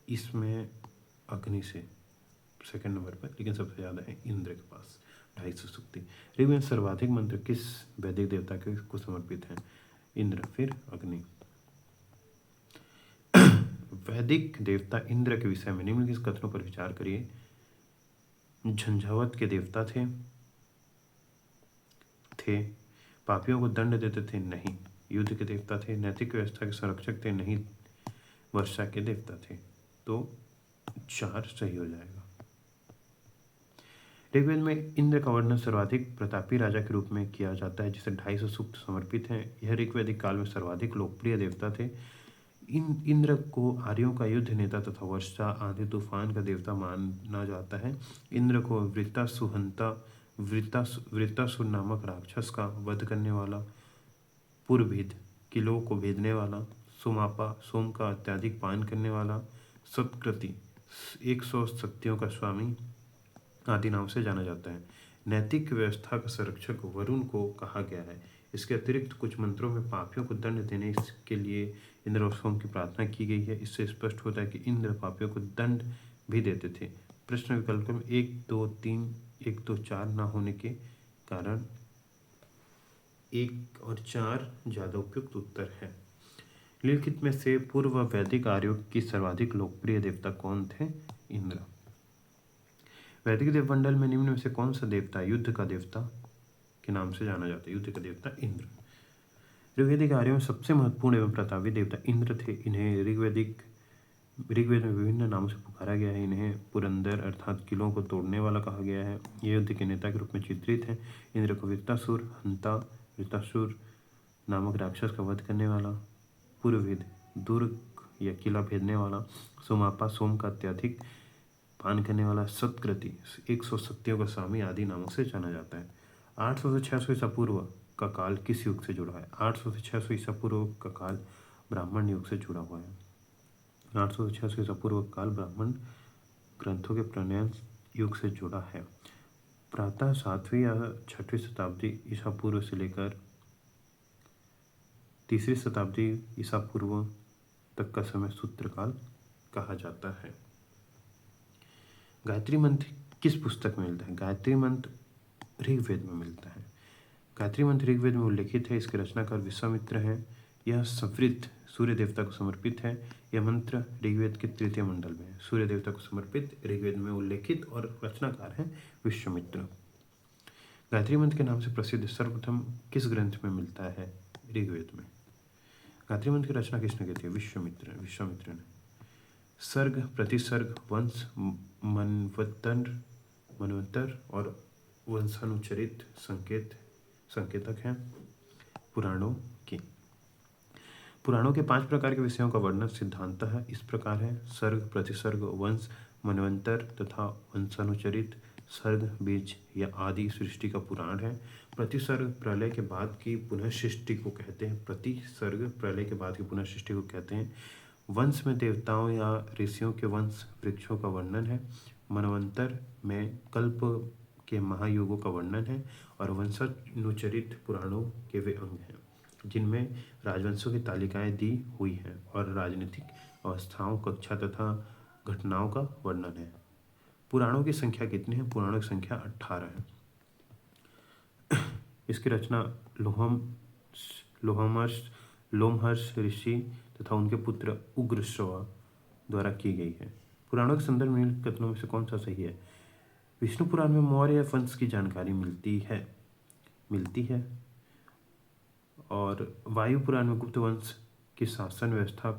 इसमें अग्नि से सेकंड नंबर पर, लेकिन सबसे ज़्यादा है इंद्र के पास 250 सूक्ति। ऋग्वेद में सर्वाधिक मंत्र किस वैदिक देवता को समर्पित हैं? इंद्र, फिर अग्नि। वैदिक देवता इंद्र के विषय में निम्नलिखित कथनों पर विचार करिए। झंझावत के देवता थे। पापियों को दंड देते थे? नहीं। युद्ध के देवता थे? नैतिक व्यवस्था के संरक्षक थे? नहीं। वर्षा के देवता थे? तो 4 सही हो जाएगा। ऋग्वेद में इंद्र का वर्णन सर्वाधिक प्रतापी राजा के रूप में किया जाता है, जिसे 250 सूक्त समर्पित हैं। यह ऋग्वैदिक काल में सर्वाधिक लोकप्रिय देवता थे। इंद्र को आर्यों का युद्ध नेता तथा वर्षा, आंधी, तूफान का देवता माना जाता है। इंद्र को वृत्तासुर नामक राक्षस का वध करने वाला, पुरभिद किलों को भेदने वाला, सोमापा सोम का अत्यधिक पान करने वाला, सत्कृति 100 शक्तियों का स्वामी आदि नाम से जाना जाता है। नैतिक व्यवस्था का संरक्षक वरुण को कहा गया है। इसके अतिरिक्त कुछ मंत्रों में पापियों को दंड देने के लिए इंद्र और सोम की प्रार्थना की गई है। इससे स्पष्ट होता है कि इंद्र पापियों को दंड भी देते थे। प्रश्न विकल्प में 1, 2, 3, 1, 2, 4 न होने के कारण 1 और 4 ज़्यादा उपयुक्त उत्तर है। निम्नलिखित में से पूर्व वैदिक आर्यों की सर्वाधिक लोकप्रिय देवता कौन थे? इंद्र। वैदिक देवमंडल में निम्न में से कौन सा देवता युद्ध का देवता के नाम से जाना जाता है? युद्ध का देवता इंद्र। ऋग्वैदिक आर्यों में सबसे महत्वपूर्ण एवं प्रतापी देवता इंद्र थे। इन्हें ऋग्वेद में विभिन्न नामों से पुकारा गया है। इन्हें पुरंदर अर्थात किलों को तोड़ने वाला कहा गया है। ये युद्ध के नेता के रूप में चित्रित है। इंद्र को वृत्तासुर नामक राक्षस का वध करने वाला, पुरभिद दुर्ग या किला भेदने वाला, सोमापा सोम का अत्यधिक पान करने वाला, सत्कृति 100 शक्तियों का स्वामी आदि नामों से जाना जाता है। 800 से 600 ईसा पूर्व का काल किस युग से जुड़ा है? 800 से 600 ईसा पूर्व का काल ब्राह्मण युग से जुड़ा हुआ है। 800 से 600 ईसा पूर्व का काल ब्राह्मण ग्रंथों के प्रणयन युग से जुड़ा है। प्रातः 7वीं या 6वीं शताब्दी ईसा पूर्व से लेकर 3री शताब्दी ईसा पूर्व तक का समय सूत्रकाल कहा जाता है। गायत्री मंत्र किस पुस्तक में मिलता है? गायत्री मंत्र ऋग्वेद में मिलता है। गायत्री मंत्र ऋग्वेद में उल्लेखित है। इसके रचनाकार विश्वामित्र हैं। यह संवृत सूर्य देवता को समर्पित है। यह मंत्र ऋग्वेद के 3य मंडल में है। सूर्य देवता को समर्पित ऋग्वेद में उल्लेखित और रचनाकार है विश्वामित्र। गायत्री मंत्र के नाम से प्रसिद्ध सर्वप्रथम किस ग्रंथ में मिलता है? ऋग्वेद में। गायत्री मंत्र की रचना किसने की थी? विश्वामित्र ने। सर्ग, प्रतिसर्ग, वंश, मनवंतर और वंशानुचरित संकेतक हैं पुराणों के। पुराणों के 5 प्रकार के विषयों का वर्णन सिद्धांतः इस प्रकार है: सर्ग, प्रतिसर्ग, वंश, मनवंतर तथा वंशानुचरित। सर्ग बीज या आदि सृष्टि का पुराण है। प्रतिसर्ग प्रलय के बाद की पुनः सृष्टि को कहते हैं। वंश में देवताओं या ऋषियों के वंश वृक्षों का वर्णन है। मनवंतर में कल्प के महायुगों का वर्णन है। और वंशानुचरित पुराणों के वे अंग हैं जिनमें राजवंशों की तालिकाएं दी हुई हैं और राजनीतिक अवस्थाओं, कक्षा तथा घटनाओं का वर्णन है। पुराणों की संख्या कितनी है? पुराणों की संख्या 18 है। इसकी रचना लोमहर्ष ऋषि तथा उनके पुत्र उग्रश्रवा द्वारा की गई है। पुराणों के संदर्भ में कथनों में से कौन सा सही है? विष्णु पुराण में मौर्य वंश की जानकारी मिलती है और वायु पुराण में गुप्त वंश की शासन व्यवस्था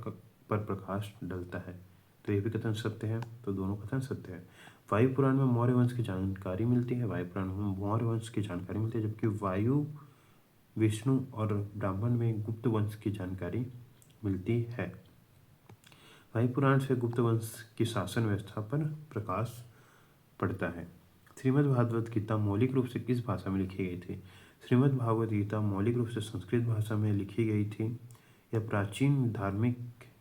पर प्रकाश डलता है। तो ये भी कथन सत्य है, तो दोनों कथन सत्य है। वायु पुराण में मौर्य वंश की जानकारी मिलती है, वायु पुराण में मौर्य वंश की जानकारी मिलती है, जबकि वायु, विष्णु और ब्राह्मण में गुप्त वंश की जानकारी मिलती है। वायु पुराण से गुप्त वंश की शासन व्यवस्था पर प्रकाश पड़ता है। श्रीमद् भागवत गीता मौलिक रूप से किस भाषा में लिखी गई थी? श्रीमद् भागवत गीता मौलिक रूप से संस्कृत भाषा में लिखी गई थी। यह प्राचीन धार्मिक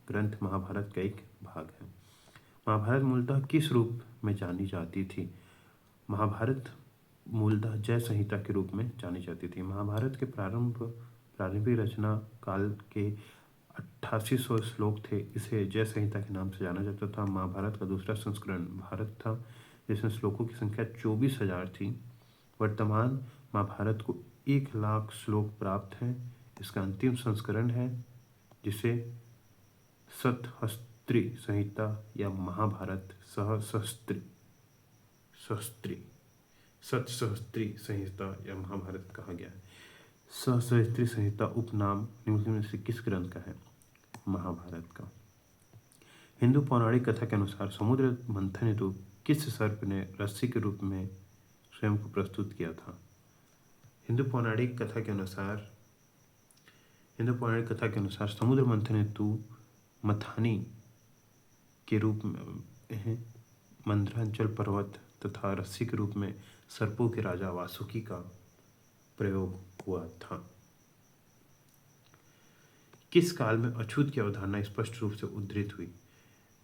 ग्रंथ महाभारत का एक भाग है। महाभारत मूलतः किस रूप में जानी जाती थी? महाभारत मूलतः जय संहिता के रूप में जानी जाती थी। महाभारत के प्रारंभिक रचना काल के 8800 श्लोक थे। इसे जय संहिता के नाम से जाना जाता था। महाभारत का दूसरा संस्करण भारत था, जिसमें श्लोकों की संख्या 24,000 थी। वर्तमान महाभारत को 1,00,000 श्लोक प्राप्त हैं। इसका अंतिम संस्करण है, जिसे सतहस्त्री संहिता या महाभारत सतसहस्त्री संहिता या महाभारत कहा गया है। सहस्त्री संहिता उपनाम निम्नलिखित में से किस ग्रंथ का है? महाभारत का। हिंदू पौराणिक कथा के अनुसार समुद्र मंथन हेतु किस सर्प ने रस्सी के रूप में स्वयं को प्रस्तुत किया था? हिंदू पौराणिक कथा के अनुसार समुद्र मंथन हेतु मथानी के रूप में मंदरांचल पर्वत तथा रस्सी के रूप में सर्पों के राजा वासुकी का प्रयोग हुआ था। किस काल में अछूत की अवधारणा स्पष्ट रूप से उद्धृत हुई?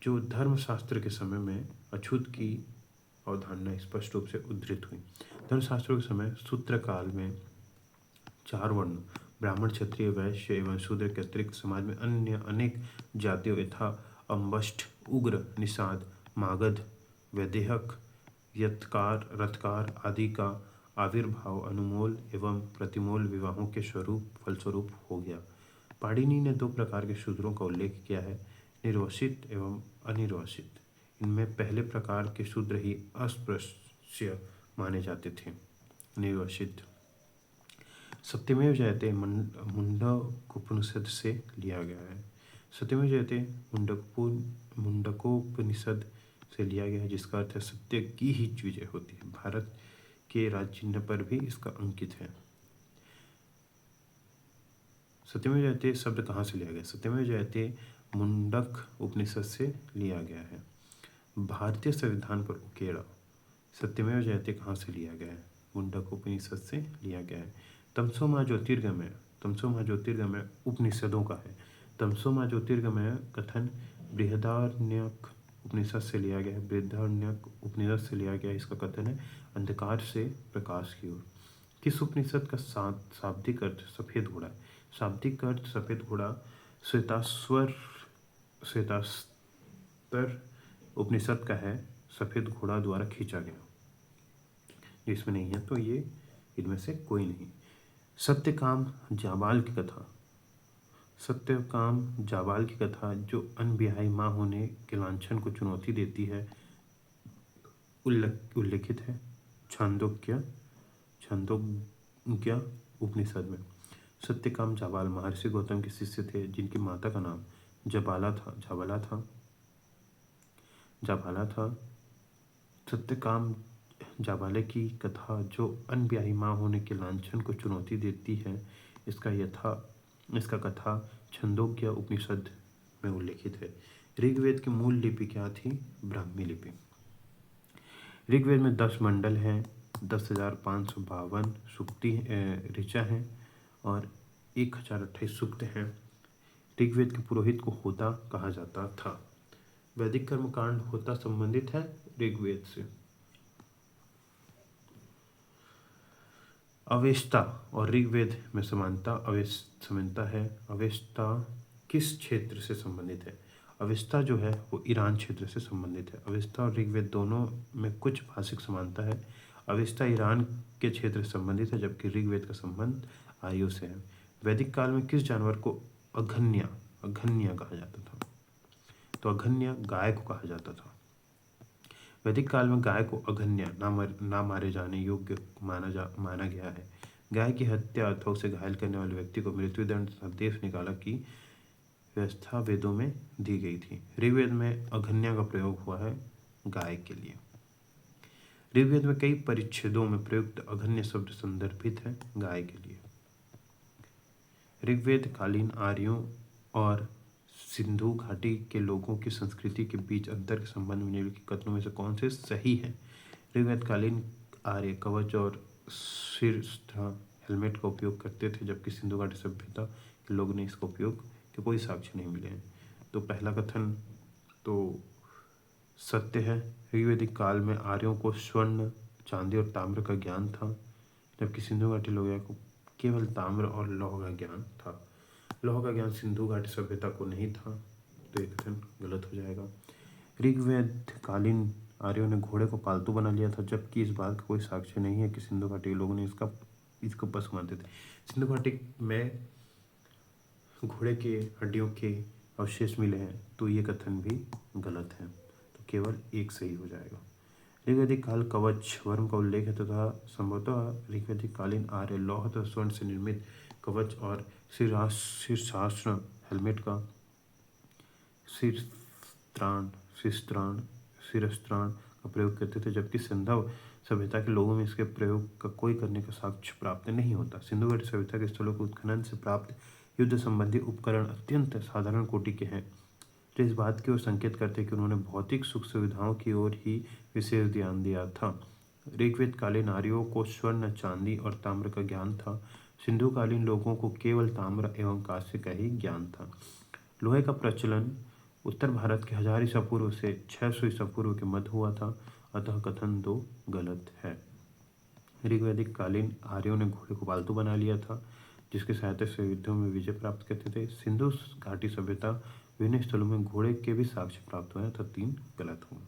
जो धर्मशास्त्र के समय में अछूत की अवधारणा स्पष्ट रूप से उद्धृत हुई। धर्मशास्त्रों के समय सूत्र काल में 4 वर्ण ब्राह्मण, क्षत्रिय, वैश्य एवं शूद्र के अतिरिक्त समाज में अन्य अनेक जातियों यथा अम्बष्ठ, उग्र, निषाद, मागध, वैदेहक, यत्कार, रथकार आदि का आविर्भाव अनुमोल एवं प्रतिमोल विवाहों के फलस्वरूप हो गया। पाणिनि ने 2 प्रकार के शूद्रों का उल्लेख किया है, निर्वसित एवं अनिर्वसित। इनमें पहले प्रकार के शूद्र ही अस्पृश्य माने जाते थे। निर्वसित सत्यमेव जयते मुंडकोपनिषद से लिया गया है। सत्यमेव जयते मुंडकोपनिषद से लिया गया है, जिसका अर्थ है सत्य की ही विजय होती है। भारत के राज्य चिन्ह पर भी इसका अंकित है। सत्यमेव जयते शब्द कहाँ से लिया गया? सत्यमेव जयते मुंडक उपनिषद से लिया गया है। भारतीय संविधान पर उकेड़ा सत्यमेव जयते कहाँ से लिया गया है? मुंडक उपनिषद से लिया गया है। तमसो मां ज्योतिर्गमय उपनिषदों का है। तमसो मां ज्योतिर्गमय कथन बृहदारण्यक उपनिषद से लिया गया है। बृहदारण्यक उपनिषद से लिया गया है। इसका कथन है अंधकार से प्रकाश की ओर। किस उपनिषद का शाब्दिक अर्थ सफेद घोड़ा है? शाब्दिक अर्थ सफेद घोड़ा श्वेतास्तर उपनिषद का है। सफेद घोड़ा द्वारा खींचा गया। इसमें नहीं है तो ये इनमें से कोई नहीं। सत्यकाम जाबाल की कथा जो अनब्याही माँ होने के लांछन को चुनौती देती है उल्लेखित है छांदोग्य उपनिषद में। सत्यकाम जाबाल महर्षि गौतम के शिष्य थे, जिनकी माता का नाम जाबाला था। सत्यकाम जाबाले की कथा जो अनब्याही माँ होने के लांछन को चुनौती देती है, इसका कथा छंदोग्य उपनिषद में उल्लेखित है। ऋग्वेद की मूल लिपि क्या थी? ब्राह्मी लिपि। ऋग्वेद में 10 मंडल हैं, 10,552 सूक्ति ऋचा हैं और 1028 सूक्त हैं। ऋग्वेद के पुरोहित को होता कहा जाता था। वैदिक कर्मकांड होता संबंधित है ऋग्वेद से। अवेस्ता और ऋग्वेद में समानता है। अवेस्ता किस क्षेत्र से संबंधित है? अवेस्ता जो है वो ईरान क्षेत्र से संबंधित है। अवेस्ता और ऋग्वेद दोनों में कुछ भाषिक समानता है। अवेस्ता ईरान के क्षेत्र से संबंधित है, जबकि ऋग्वेद का संबंध आयु से है। वैदिक काल में किस जानवर को अघन्य कहा जाता था? तो अघन्य गाय को कहा जाता था। वैदिक काल में गाय को अघन्य ना मारे जाने योग्य माना गया है। गाय की हत्या अथवा उसे घायल करने वाले व्यक्ति को मृत्युदंड तथा देश निकाला की व्यवस्था वेदों में दी गई थी। ऋग्वेद में अघन्या का प्रयोग हुआ है गाय के लिए। ऋग्वेद में कई परिच्छेदों में प्रयुक्त अघन्य शब्द संदर्भित है गाय के लिए। ऋग्वेद कालीन आर्यों और सिंधु घाटी के लोगों की संस्कृति के बीच अंतर के संबंध में निम्नलिखित कथनों में से कौन से सही है? ऋग्वेद कालीन आर्य कवच और शीर्षस्त्र हेलमेट का उपयोग करते थे, जबकि सिंधु घाटी सभ्यता के लोगों ने इसका उपयोग के कोई साक्ष्य नहीं मिले हैं। तो पहला कथन तो सत्य है। ऋग्वेदिक काल में आर्यों को स्वर्ण, चांदी और ताम्र का ज्ञान था, जबकि सिंधु घाटी लोगों को केवल ताम्र और लौह का ज्ञान था। लौह का ज्ञान सिंधु घाटी सभ्यता को नहीं था, तो ये कथन गलत हो जाएगा। ऋग्वेद कालीन आर्यों ने घोड़े को पालतू बना लिया था, जबकि इस बात का कोई साक्ष्य नहीं है कि सिंधु घाटी के लोगों ने इसको पशु मानते थे। सिंधु घाटी में घोड़े के हड्डियों के अवशेष मिले हैं, तो ये कथन भी गलत है, तो केवल एक सही हो जाएगा। ऋग्वेदिक काल कवच वर्म का उल्लेख है तथा संभवतः ऋग्वेदिक कालीन आर्य लौह तथा स्वर्ण से निर्मित कवच और शीर्षास्त्र हेलमेट का शिरस्त्राण का प्रयोग करते थे, जबकि सिंधु सभ्यता के लोगों में इसके प्रयोग का कोई करने का साक्ष्य प्राप्त नहीं होता। सिंधु घाटी सभ्यता के स्थलों के उत्खनन से प्राप्त युद्ध संबंधी उपकरण अत्यंत साधारण कोटि के हैं, जो इस बात की ओर संकेत करते हैं कि उन्होंने भौतिक सुख सुविधाओं की ओर ही विशेष ध्यान दिया था। ऋग्वेद कालीन आर्यों को स्वर्ण, चांदी और ताम्र का ज्ञान था। सिंधु कालीन लोगों को केवल ताम्र एवं कांस्य का ही ज्ञान था। लोहे का प्रचलन उत्तर भारत के 1000 ईसा पूर्व से 600 ईसा पूर्व के मध्य हुआ था, अतः कथन 2 गलत है। ऋग्वेदिक कालीन आर्यों ने घोड़े को पालतू बना लिया था, जिसकी सहायता से युद्धों में विजय प्राप्त करते थे। सिंधु घाटी सभ्यता विभिन्न स्थलों में घोड़े के भी साक्ष्य प्राप्त हुए हैं, तो 3 गलत हुआ।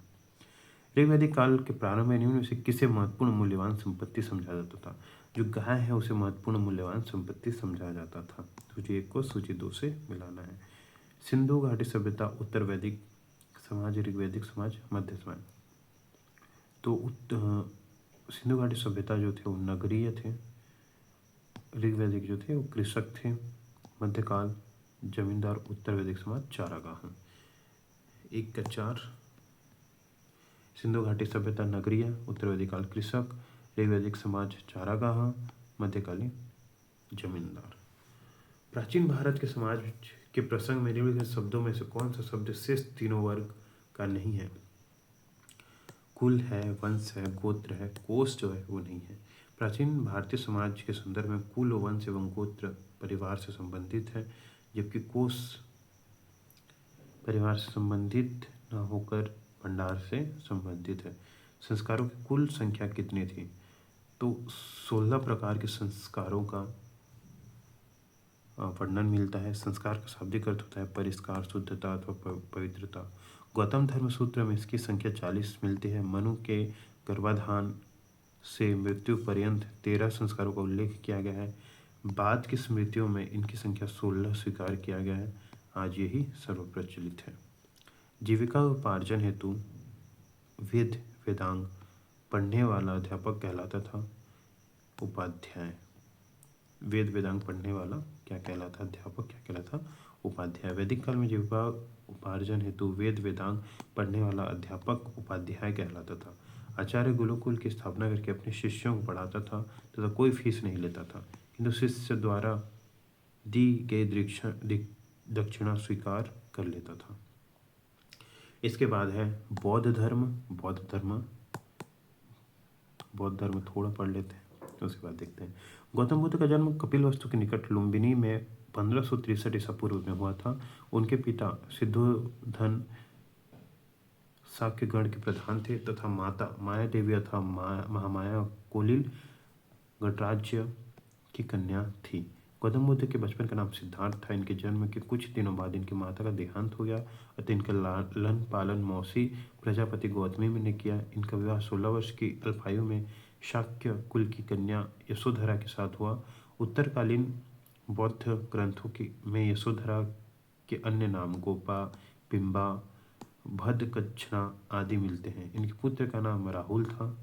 ऋग्वेदिक काल के प्रारंभ में निम्न में से किसे महत्वपूर्ण मूल्यवान संपत्ति समझा जाता था? जो गाय है उसे महत्वपूर्ण मूल्यवान संपत्ति समझा जाता था। सूची 1 को सूची 2 से मिलाना है। सिंधु घाटी सभ्यता, उत्तर वैदिक समाज, ऋग्वैदिक समाज, मध्य समाज। तो सिंधु घाटी सभ्यता जो थे वो नगरीय थे, ऋग्वैदिक जो थे वो कृषक थे, मध्यकाल जमींदार, उत्तर वैदिक समाज चारागाह। 1 का 4। सिंधु घाटी सभ्यता नगरीय, उत्तर वैदिक काल कृषक, ऋग्वैदिक समाज चारागाह, मध्यकालीन जमींदार। प्राचीन भारत के समाज के प्रसंग में निम्नलिखित शब्दों में से कौन सा शब्द शेष तीनों वर्ग का नहीं है? कुल है, वंश है, गोत्र है, कोष जो है वो नहीं है। प्राचीन भारतीय समाज के संदर्भ में कुल, वंश एवं गोत्र परिवार से संबंधित है, जबकि कोष परिवार से संबंधित न होकर भंडार से संबंधित है। संस्कारों की कुल संख्या कितनी थी? तो 16 प्रकार के संस्कारों का वर्णन मिलता है। संस्कार का शाब्दिक अर्थ होता है परिष्कार, शुद्धता अथवा पवित्रता। गौतम धर्म सूत्र में इसकी संख्या 40 मिलती है। मनु के गर्भाधान से मृत्यु पर्यंत 13 संस्कारों का उल्लेख किया गया है। बाद की स्मृतियों में इनकी संख्या 16 स्वीकार किया गया है। आज यही सर्वप्रचलित है। जीविका उपार्जन हेतु वेद वेदांग पढ़ने वाला अध्यापक कहलाता था उपाध्याय। वेद वेदांग पढ़ने वाला क्या कहलाता? अध्यापक। क्या कहलाता? उपाध्याय। वैदिक काल में जीविका उपार्जन हेतु वेद वेदांग पढ़ने वाला अध्यापक उपाध्याय कहलाता था। आचार्य गुरुकुल की स्थापना करके अपने शिष्यों को पढ़ाता था तथा कोई फीस नहीं लेता था, किंतु शिष्य द्वारा दी गई दक्षिणा स्वीकार कर लेता था। इसके बाद है बौद्ध धर्म। बौद्ध धर्म थोड़ा पढ़ लेते हैं, उसके बाद देखते हैं। गौतम बुद्ध का जन्म कपिलवस्तु के निकट लुम्बिनी में 1563 ईसा पूर्व में हुआ था। उनके पिता सिद्धोधन शाक्य गण के प्रधान थे तथा माता माया देवी अथवा महामाया कोलिल गणराज्य की कन्या थी। गौतम बुद्ध के बचपन का नाम सिद्धार्थ था। इनके जन्म के कुछ दिनों बाद इनकी माता का देहांत हो गया अतः इनका लालन पालन मौसी प्रजापति गौतमी ने किया। इनका विवाह 16 वर्ष की अल्पायु में शाक्य कुल की कन्या यशोधरा के साथ हुआ। उत्तरकालीन बौद्ध ग्रंथों में यशोधरा के अन्य नाम गोपा, बिंबा, भद्दकच्छना आदि मिलते हैं। इनके पुत्र का नाम राहुल था।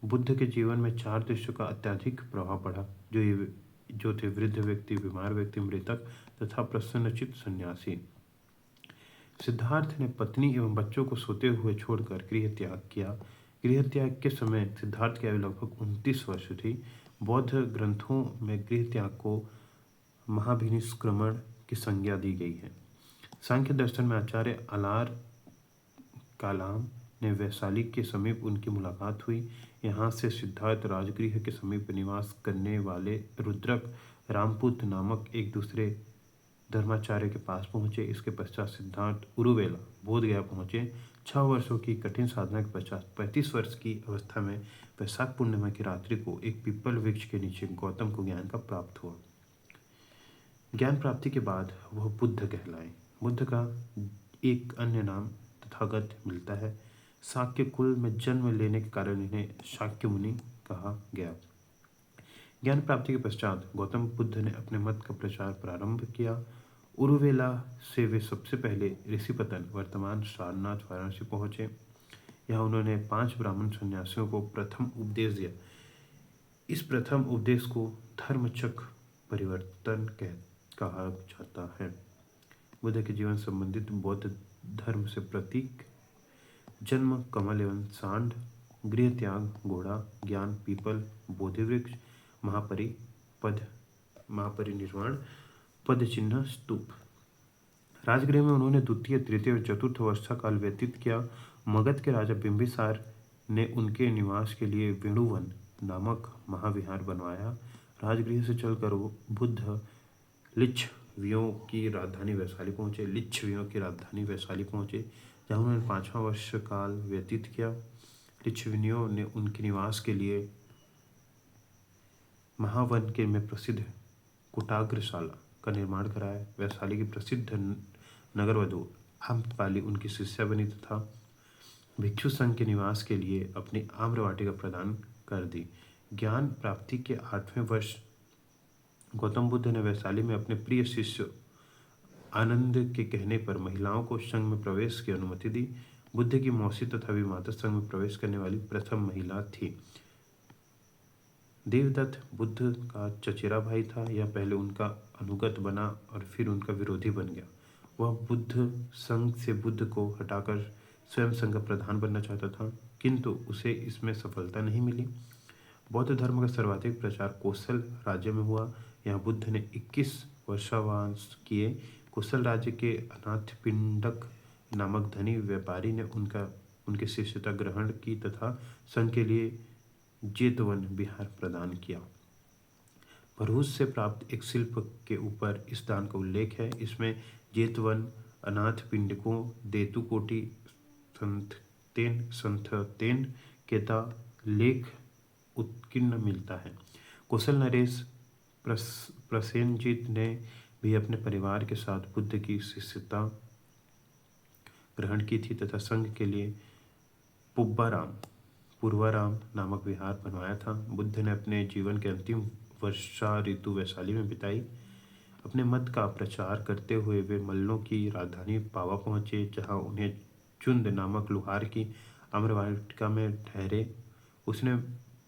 बुद्ध के जीवन में 4 दृश्यों का अत्यधिक प्रभाव पड़ा जो जो थे वृद्ध व्यक्ति, बीमार व्यक्ति, मृतक तथा प्रसन्नचित्त सन्यासी। सिद्धार्थ ने पत्नी एवं बच्चों को सोते हुए छोड़कर गृह त्याग किया। गृह त्याग के समय सिद्धार्थ की आयु लगभग 29 वर्ष थी। बौद्ध ग्रंथों में गृह त्याग को महाभिनिष्क्रमण की संज्ञा दी गई है। सांख्य दर्शन में आचार्य अलार कालाम ने वैशाली के समीप उनकी मुलाकात हुई। यहाँ से सिद्धार्थ राजगृह के समीप निवास करने वाले रुद्रक रामपुत्र नामक एक दूसरे धर्माचार्य के पास पहुँचे। इसके पश्चात सिद्धार्थ उरुवेला बोधगया पहुँचे। 6 वर्षों की कठिन साधना के पश्चात 35 वर्ष की अवस्था में वैशाख पूर्णिमा की रात्रि को एक पीपल वृक्ष के नीचे गौतम को ज्ञान का प्राप्त हुआ। ज्ञान प्राप्ति के बाद वह बुद्ध कहलाए। बुद्ध का एक अन्य नाम तथागत मिलता है। शाक्य कुल में जन्म लेने के कारण इन्हें शाक्य मुनि कहा गया। ज्ञान प्राप्ति के पश्चात गौतम बुद्ध ने अपने मत का प्रचार प्रारंभ किया। उरुवेला से वे सबसे पहले ऋषिपतन वर्तमान सारनाथ वाराणसी पहुँचे। यहाँ उन्होंने 5 ब्राह्मण सन्यासियों को प्रथम उपदेश दिया। इस प्रथम उपदेश को धर्मचक्र परिवर्तन कहा जाता है। बुद्ध के जीवन संबंधित बौद्ध धर्म से प्रतीक जन्म कमल एवं सांड, गृह त्याग घोड़ा, ज्ञान पीपल, बोधिवृक्ष, महापरिनिर्वाण, पद चिन्ह, स्तूप। राजगृह में उन्होंने द्वितीय, तृतीय और चतुर्थ वर्षा काल व्यतीत किया। मगध के राजा बिंबिसार ने उनके निवास के लिए वेणुवन नामक महाविहार बनवाया। राजगृह से चलकर बुद्ध लिच्छवियों की राजधानी वैशाली पहुँचे। जहाँ उन्होंने 5वां वर्ष काल व्यतीत किया। लिच्छवियों ने उनके निवास के लिए महावन के में प्रसिद्ध कुटाग्रशाला का निर्माण कराया। वैशाली की प्रसिद्ध नगरवधु आम्रपाली उनकी शिष्या बनी तथा भिक्षु संघ के निवास के लिए अपनी आम्रवाटिका प्रदान कर दी। ज्ञान प्राप्ति के 8वें वर्ष गौतम बुद्ध ने वैशाली में अपने प्रिय शिष्य आनंद के कहने पर महिलाओं को संघ में प्रवेश की अनुमति दी। बुद्ध की मौसी तथा विमाता संघ में प्रवेश करने वाली प्रथम महिला थी। देवदत्त बुद्ध का चचेरा भाई था। यह पहले उनका अनुगत बना और फिर उनका विरोधी बन गया। वह बुद्ध संघ से बुद्ध को हटाकर स्वयं संघ का प्रधान बनना चाहता था, किंतु उसे इसमें सफलता नहीं मिली। बौद्ध धर्म का सर्वाधिक प्रचार कोसल राज्य में हुआ। यहाँ बुद्ध ने 21 वर्षावास किए। कोसल राज्य के अनाथपिंडक नामक धनी व्यापारी ने उनकी शिष्यता ग्रहण की तथा संघ के लिए जेतवन विहार प्रदान किया। भरूच से प्राप्त एक शिल्प के ऊपर इस दान का उल्लेख है। इसमें जेतवन, अनाथपिंडकों, देतुकोटि, संथतेन केता लेख उत्कीर्ण मिलता है। कौशल नरेश प्रसेनजीत ने भी अपने परिवार के साथ बुद्ध की शिष्यता ग्रहण की थी तथा संघ के लिए पूर्वाराम नामक विहार बनवाया था। बुद्ध ने अपने जीवन के अंतिम वर्षा ऋतु वैशाली में बिताई। अपने मत का प्रचार करते हुए वे मल्लों की राजधानी पावा पहुँचे, जहाँ उन्हें चुंद नामक लुहार की आम्रवाटिका में ठहरे। उसने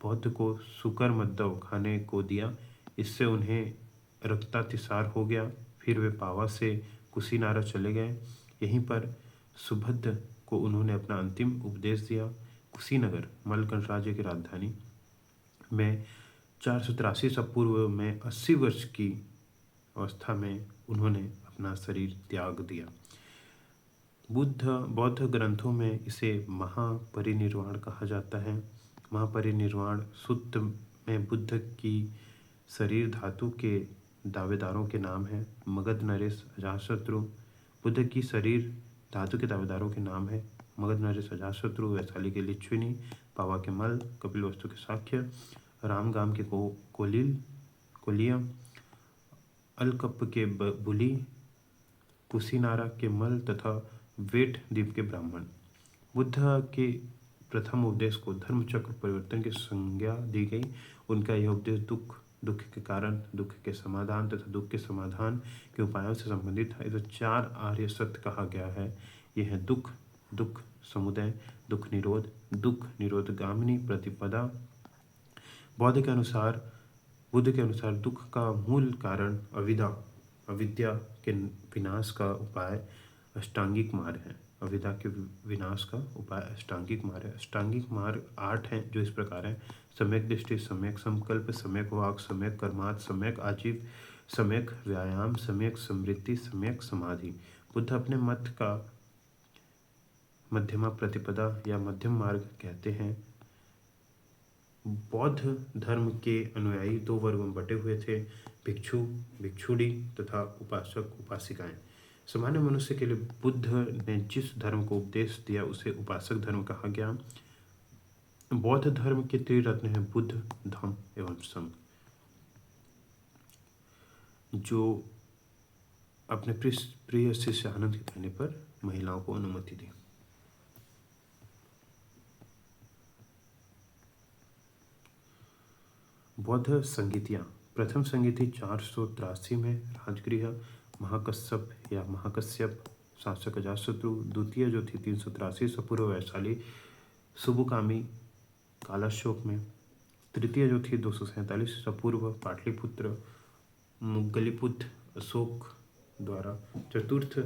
बौद्ध को सुकर मद्दव खाने को दिया। इससे उन्हें रक्तातिसार हो गया। फिर वे पावा से कुशीनारा चले गए। यहीं पर सुभद्र को उन्होंने अपना अंतिम उपदेश दिया। कुशीनगर मलकंठ राज्य की राजधानी में 483 ईसा पूर्व में 80 वर्ष की अवस्था में उन्होंने अपना शरीर त्याग दिया। बौद्ध ग्रंथों में इसे महापरिनिर्वाण कहा जाता है। महापरिनिर्वाण सूत्र में बुद्ध की शरीर धातु के दावेदारों के नाम है। मगध नरेश अजातशत्रु बुद्ध की शरीर धातु के दावेदारों के नाम है। मगध नरेश अजातशत्रु, वैशाली के लिच्छविनी, पावा के मल, कपिलवस्तु के साक्य, रामगाम के कोलियम, अलकप के बुली, कुशीनारा के मल तथा वेट द्वीप के ब्राह्मण। बुद्ध के प्रथम उपदेश को धर्मचक्र परिवर्तन की संज्ञा दी गई। उनका यह उपदेश दुख के कारण, दुख के समाधान तथा दुख के समाधान के उपायों से संबंधित है। इसे 4 आर्य सत्य कहा गया है। यह है दुख समुदय, दुख निरोध, दुख निरोधगामिनी प्रतिपदा। बौद्ध के अनुसार बुद्ध के अनुसार दुख का मूल कारण अविद्या के विनाश का उपाय अष्टांगिक मार्ग है। अविद्या के विनाश का उपाय अष्टांगिक मार्ग है। अष्टांगिक मार्ग 8 हैं, जो इस प्रकार हैं: सम्यक दृष्टि, सम्यक संकल्प, सम्यक वाक, सम्यक कर्मात, सम्यक आजीव, सम्यक व्यायाम, सम्यक समृद्धि, सम्यक समाधि। बुद्ध अपने मत का मध्यमा प्रतिपदा या मध्यम मार्ग कहते हैं। बौद्ध धर्म के अनुयायी 2 वर्गों में बटे हुए थे: भिक्षु, भिक्षुणी तथा उपासक, उपासिकाएं। सामान्य मनुष्य के लिए बुद्ध ने जिस धर्म को उपदेश दिया उसे उपासक धर्म कहा गया। बौद्ध धर्म के त्रिरत्न हैं बुद्ध, धम्म एवं संघ, जो अपने प्रिय शिष्य आनंद के कहने पर महिलाओं को अनुमति दी। बौद्ध संगीतियाँ। प्रथम संगीति 483 में राजगृह महाकश्यप या महाकश्यप शासक अजातशत्रु। द्वितीय जो थी 383 सपूर्व वैशाली सुबुकामी कालाशोक में। तृतीय जो थी 247 सपूर्व पाटलिपुत्र मुगलिपुत्र अशोक द्वारा। चतुर्थ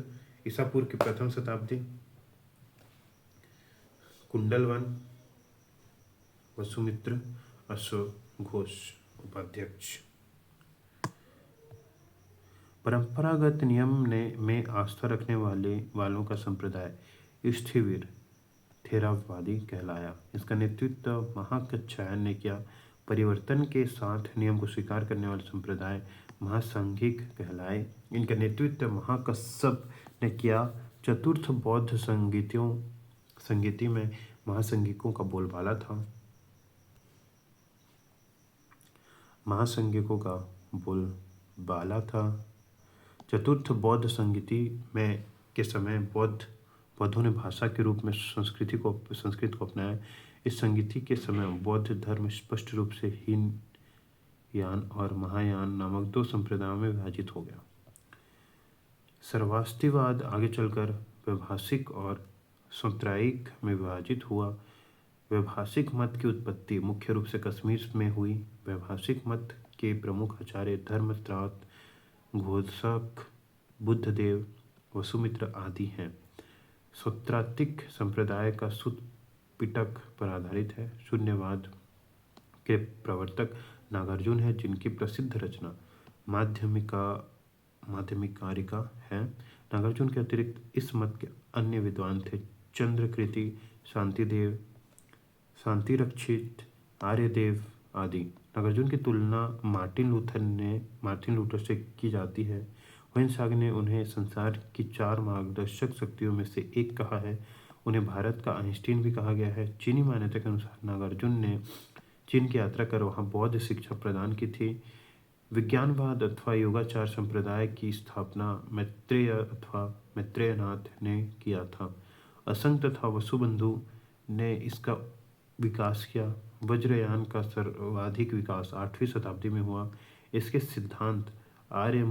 ईसा पूर्व की प्रथम शताब्दी कुंडलवन वसुमित्र अश्वघोष उपाध्यक्ष। परंपरागत नियम में आस्था रखने वालों का संप्रदाय स्थिविर थेरावादी कहलाया। इसका नेतृत्व महाकच्छायन ने किया। परिवर्तन के साथ नियम को स्वीकार करने वाले संप्रदाय महासंघिक कहलाए। इनका नेतृत्व महाकश्यप ने किया। चतुर्थ बौद्ध संगीति में महासंघिकों का बोलबाला था। महासंघिकों का बोलबाला था। चतुर्थ बौद्ध संगीति में के समय बौद्धों ने भाषा के रूप में संस्कृत को अपनाया। इस संगीति के समय बौद्ध धर्म स्पष्ट रूप से हीनयान और महायान नामक 2 संप्रदायों में विभाजित हो गया। सर्वास्तिवाद आगे चलकर वैभाषिक और सांप्रदायिक में विभाजित हुआ। वैभाषिक मत की उत्पत्ति मुख्य रूप से कश्मीर में हुई। वैभाषिक मत के प्रमुख आचार्य धर्मत्रात, घोषक, बुद्धदेव, वसुमित्र आदि हैं। सौत्रात्रिक संप्रदाय का सुत्त पिटक पर आधारित है। शून्यवाद के प्रवर्तक नागार्जुन है, जिनकी प्रसिद्ध रचना माध्यमिकारिका है। नागार्जुन के अतिरिक्त इस मत के अन्य विद्वान थे: चंद्रकृति, शांतिदेव, शांतिरक्षित, आर्यदेव आदि। नागार्जुन की तुलना मार्टिन लूथर से की जाती है। होहेन-सांग ने उन्हें संसार की 4 मार्गदर्शक शक्तियों में से एक कहा है। उन्हें भारत का आइंस्टीन भी कहा गया है। चीनी मान्यता के अनुसार नागार्जुन ने चीन की यात्रा कर वहाँ बौद्ध शिक्षा प्रदान की थी। विज्ञानवाद अथवा योगाचार संप्रदाय की स्थापना मैत्रेय अथवा मैत्रेयनाथ ने किया था। असंग तथा वसुबंधु ने इसका विकास किया। वज्रयान का सर्वाधिक विकास 8वीं शताब्दी में हुआ। इसके सिद्धांत आर्य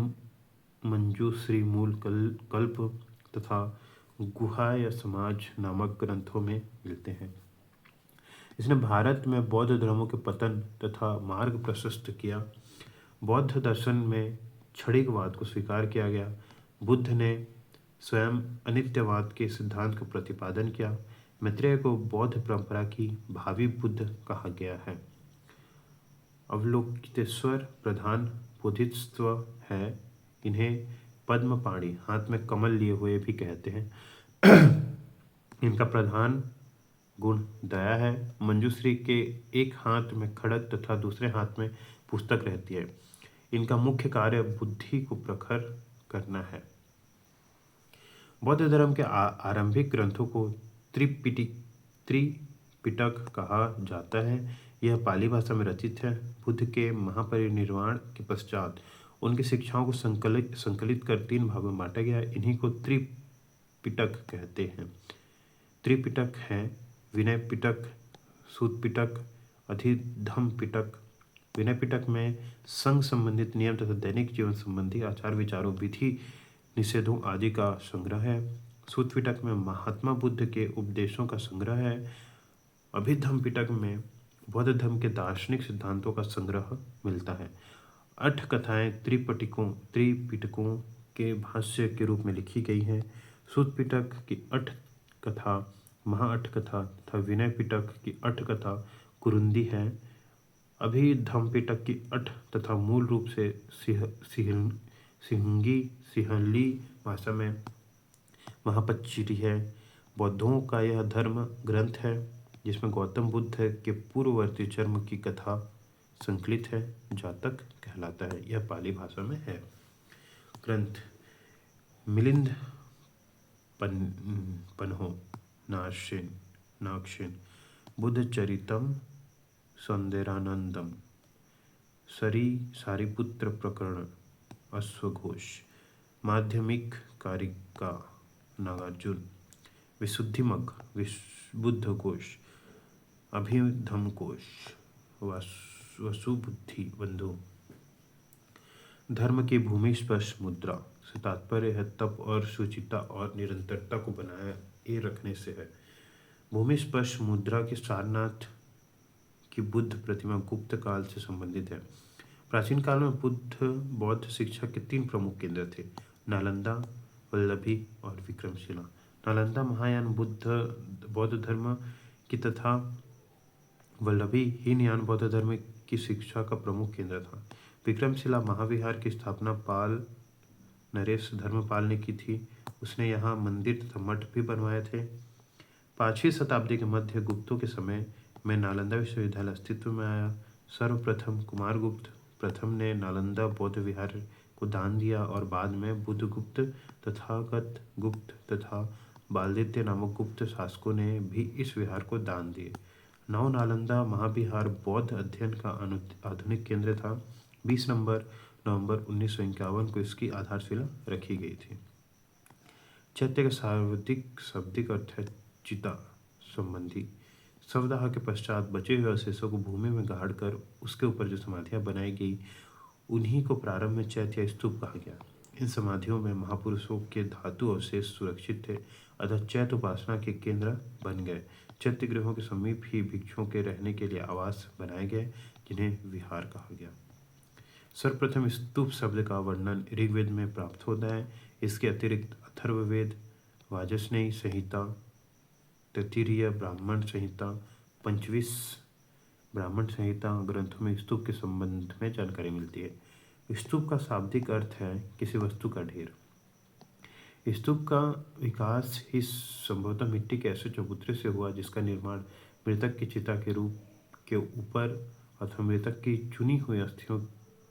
मंजूश्री मूल कल्प तथा गुहाय समाज नामक ग्रंथों में मिलते हैं। इसने भारत में बौद्ध धर्मों के पतन तथा मार्ग प्रशस्त किया। बौद्ध दर्शन में क्षणिकवाद को स्वीकार किया गया। बुद्ध ने स्वयं अनित्यवाद के सिद्धांत का प्रतिपादन किया। मैत्रेय को बौद्ध परंपरा की भावी बुद्ध कहा गया है। अवलोकितेश्वर प्रधान बोधिसत्व है। इन्हें पद्मपाणि, हाथ में कमल लिए हुए भी कहते हैं। इनका प्रधान गुण दया है। मंजूश्री के एक हाथ में खड़ग तथा दूसरे हाथ में पुस्तक रहती है। इनका मुख्य कार्य बुद्धि को प्रखर करना है। बौद्ध धर्म के आरंभिक ग्रंथों को त्रिपिटक कहा जाता है। यह पाली भाषा में रचित है। बुद्ध के महापरिनिर्वाण के पश्चात उनकी शिक्षाओं को संकलित कर 3 भागों में बांटा गया। इन्हीं को त्रिपिटक कहते हैं। त्रिपिटक हैं विनय पिटक, सूत पिटक, अधिधम्म पिटक। विनय पिटक में संघ संबंधित नियम तथा दैनिक जीवन संबंधी आचार विचारों, विधि निषेधों आदि का संग्रह है। सूत पिटक में महात्मा बुद्ध के उपदेशों का संग्रह है। अभिधम्म पिटक में बौद्ध धर्म के दार्शनिक सिद्धांतों का संग्रह मिलता है। 8 कथाएं त्रिपिटकों के भाष्य के रूप में लिखी गई हैं। सूत पिटक की 8 कथा महा 8 कथा तथा विनय पिटक की 8 कथा कुरुंदी है। अभिधम्म पिटक की 8 तथा मूल रूप से सिंहली भाषा में महापच्चिरी है। बौद्धों का यह धर्म ग्रंथ है जिसमें गौतम बुद्ध के पूर्ववर्ती जन्म की कथा संकलित है। जातक कहलाता है। यह पाली भाषा में है। ग्रंथ मिलिंद पन्हो नाक्षिण बुद्धचरितम सौंदर्यानंदम सारिपुत्र प्रकरण अश्वघोष माध्यमिक कारिका नागार्जुन विशुद्धिमग बुद्धकोश अभिधम्मकोश वसुबुद्धि बंधु। धर्म की भूमि स्पर्श मुद्रा से तात्पर्य है तप और शुचिता और निरंतरता को बनाए रखने से है। भूमि स्पर्श मुद्रा के सारनाथ की बुद्ध प्रतिमा गुप्त काल से संबंधित है। प्राचीन काल में बौद्ध शिक्षा के 3 प्रमुख केंद्र थे, नालंदा, वल्लभी और विक्रमशिला। नालंदा महायान बौद्ध धर्म की तथा वल्लभी हीनयान बौद्ध धर्म की शिक्षा का प्रमुख केंद्र था। विक्रमशिला महाविहार की स्थापना पाल नरेश धर्मपाल ने की थी। उसने यहाँ मंदिर तथा मठ भी बनवाए थे। 5वीं शताब्दी के मध्य गुप्तों के समय में नालंदा विश्वविद्यालय अस्तित्व में आया। सर्वप्रथम कुमारगुप्त प्रथम ने नालंदा बौद्ध विहार को दान दिया और बाद में बुद्धगुप्त, तथागत गुप्त तथा बालदित्य नामक गुप्त शासकों ने भी इस विहार को दान दिए। नव नालंदा महाविहार बौद्ध अध्ययन का आधुनिक केंद्र था। 20 नवंबर 1951 को इसकी आधारशिला रखी गई थी। चैत्य का शाब्दिक अर्थ है चिता संबंधी। शवदाह के पश्चात बचे हुए अवशेषों को भूमि में गाड़ कर उसके ऊपर जो समाधियां बनाई गई उन्हीं को प्रारंभ में चैत्य या स्तूप कहा गया। इन समाधियों में महापुरुषों के धातु अवशेष सुरक्षित थे, अतः चैत्य उपासना के केंद्र बन गए। चैत्य गृहों के समीप ही भिक्षुओं के रहने के लिए आवास बनाए गए जिन्हें विहार कहा गया। सर्वप्रथम स्तूप शब्द का वर्णन ऋग्वेद में प्राप्त होता है। इसके अतिरिक्त अथर्ववेद, वाजस्नेयी संहिता, तैत्तिरीय ब्राह्मण संहिता, पंचविंश ब्राह्मण संहिता ग्रंथों में स्तूप के संबंध में जानकारी मिलती है। स्तूप का शाब्दिक अर्थ है किसी वस्तु का ढेर। स्तूप का विकास ही संभवतः मिट्टी के ऐसे चबूतरे से हुआ जिसका निर्माण मृतक की चिता के रूप के ऊपर अथवा मृतक की चुनी हुई अस्थियों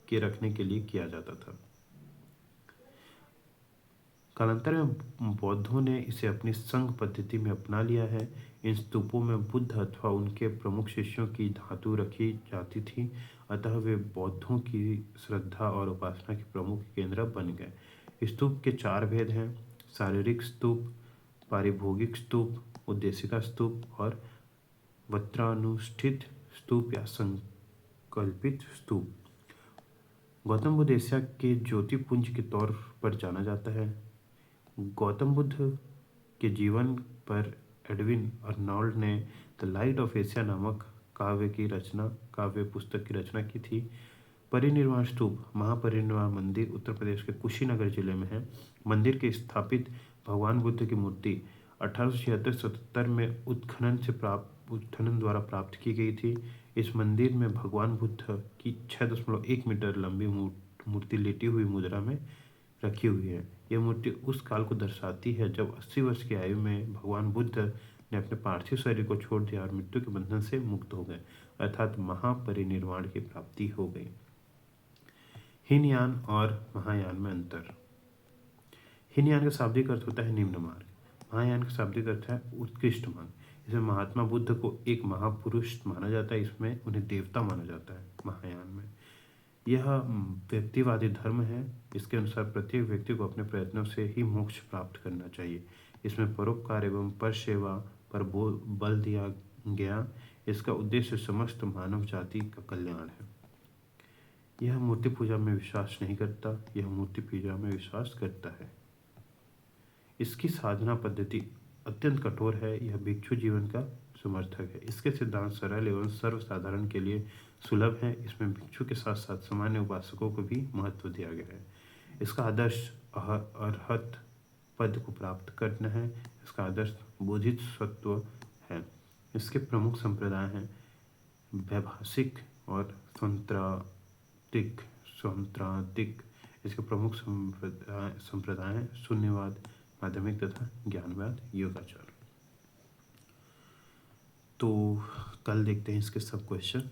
के रखने के लिए किया जाता था। कालांतर में बौद्धों ने इसे अपनी संघ पद्धति में अपना लिया है। इन स्तूपों में बुद्ध अथवा उनके प्रमुख शिष्यों की धातु रखी जाती थी, अतः वे बौद्धों की श्रद्धा और उपासना के प्रमुख केंद्र बन गए। स्तूप के 4 भेद हैं, शारीरिक स्तूप, पारिभोगिक स्तूप, उद्देशिका स्तूप और वस्त्रानुष्ठित स्तूप या संकल्पित स्तूप। गौतम बुद्ध एशिया के ज्योतिपुंज के तौर पर जाना जाता है। गौतम बुद्ध के जीवन पर एडविन अर्नॉल्ड ने द लाइट ऑफ एशिया नामक काव्य पुस्तक की रचना की थी। परिनिर्वाण स्तूप महापरिनिर्वाण मंदिर उत्तर प्रदेश के कुशीनगर जिले में है। मंदिर के स्थापित भगवान बुद्ध की मूर्ति 1876-77 में उत्खनन द्वारा प्राप्त की गई थी। इस मंदिर में भगवान बुद्ध की 6.1 मीटर लंबी मूर्ति लेटी हुई मुद्रा में रखी हुई है। यह मूर्ति उस काल को दर्शाती है जब 80 वर्ष की आयु में भगवान बुद्ध ने अपने पार्थिव शरीर को छोड़ दिया और मृत्यु के बंधन से मुक्त हो गए, अर्थात महापरिनिर्वाण की प्राप्ति हो गई। हीनयान और महायान में अंतर। हीनयान का शाब्दिक अर्थ होता है निम्न मार्ग, महायान का शाब्दिक अर्थ है उत्कृष्ट मार्ग। इसमें महात्मा बुद्ध को एक महापुरुष माना जाता है, इसमें उन्हें देवता माना जाता है। महायान में यह व्यक्तिवादी धर्म है। इसके अनुसार प्रत्येक व्यक्ति को अपने प्रयत्नों से ही मोक्ष प्राप्त करना चाहिए। इसमें परोपकार एवं पर सेवा पर बल दिया गया। इसका उद्देश्य समस्त मानव जाति का कल्याण है। यह मूर्ति पूजा में विश्वास नहीं करता, यह मूर्ति पूजा में विश्वास करता है। इसकी साधना पद्धति अत्यंत कठोर है। यह भिक्षु जीवन का समर्थक है। इसके सिद्धांत सरल एवं सर्वसाधारण के लिए सुलभ है। इसमें भिक्षु के साथ साथ सामान्य उपासकों को भी महत्व दिया गया है। इसका आदर्श अरहत पद को प्राप्त करना है। इसका आदर्श बोधिसत्व है। इसके प्रमुख संप्रदाय हैं वैभाषिक और स्वतंत्रातिक। इसके प्रमुख संप्रदाय हैं शून्यवाद, माध्यमिक तथा ज्ञानवाद, योगाचार। तो कल देखते हैं इसके सब क्वेश्चन।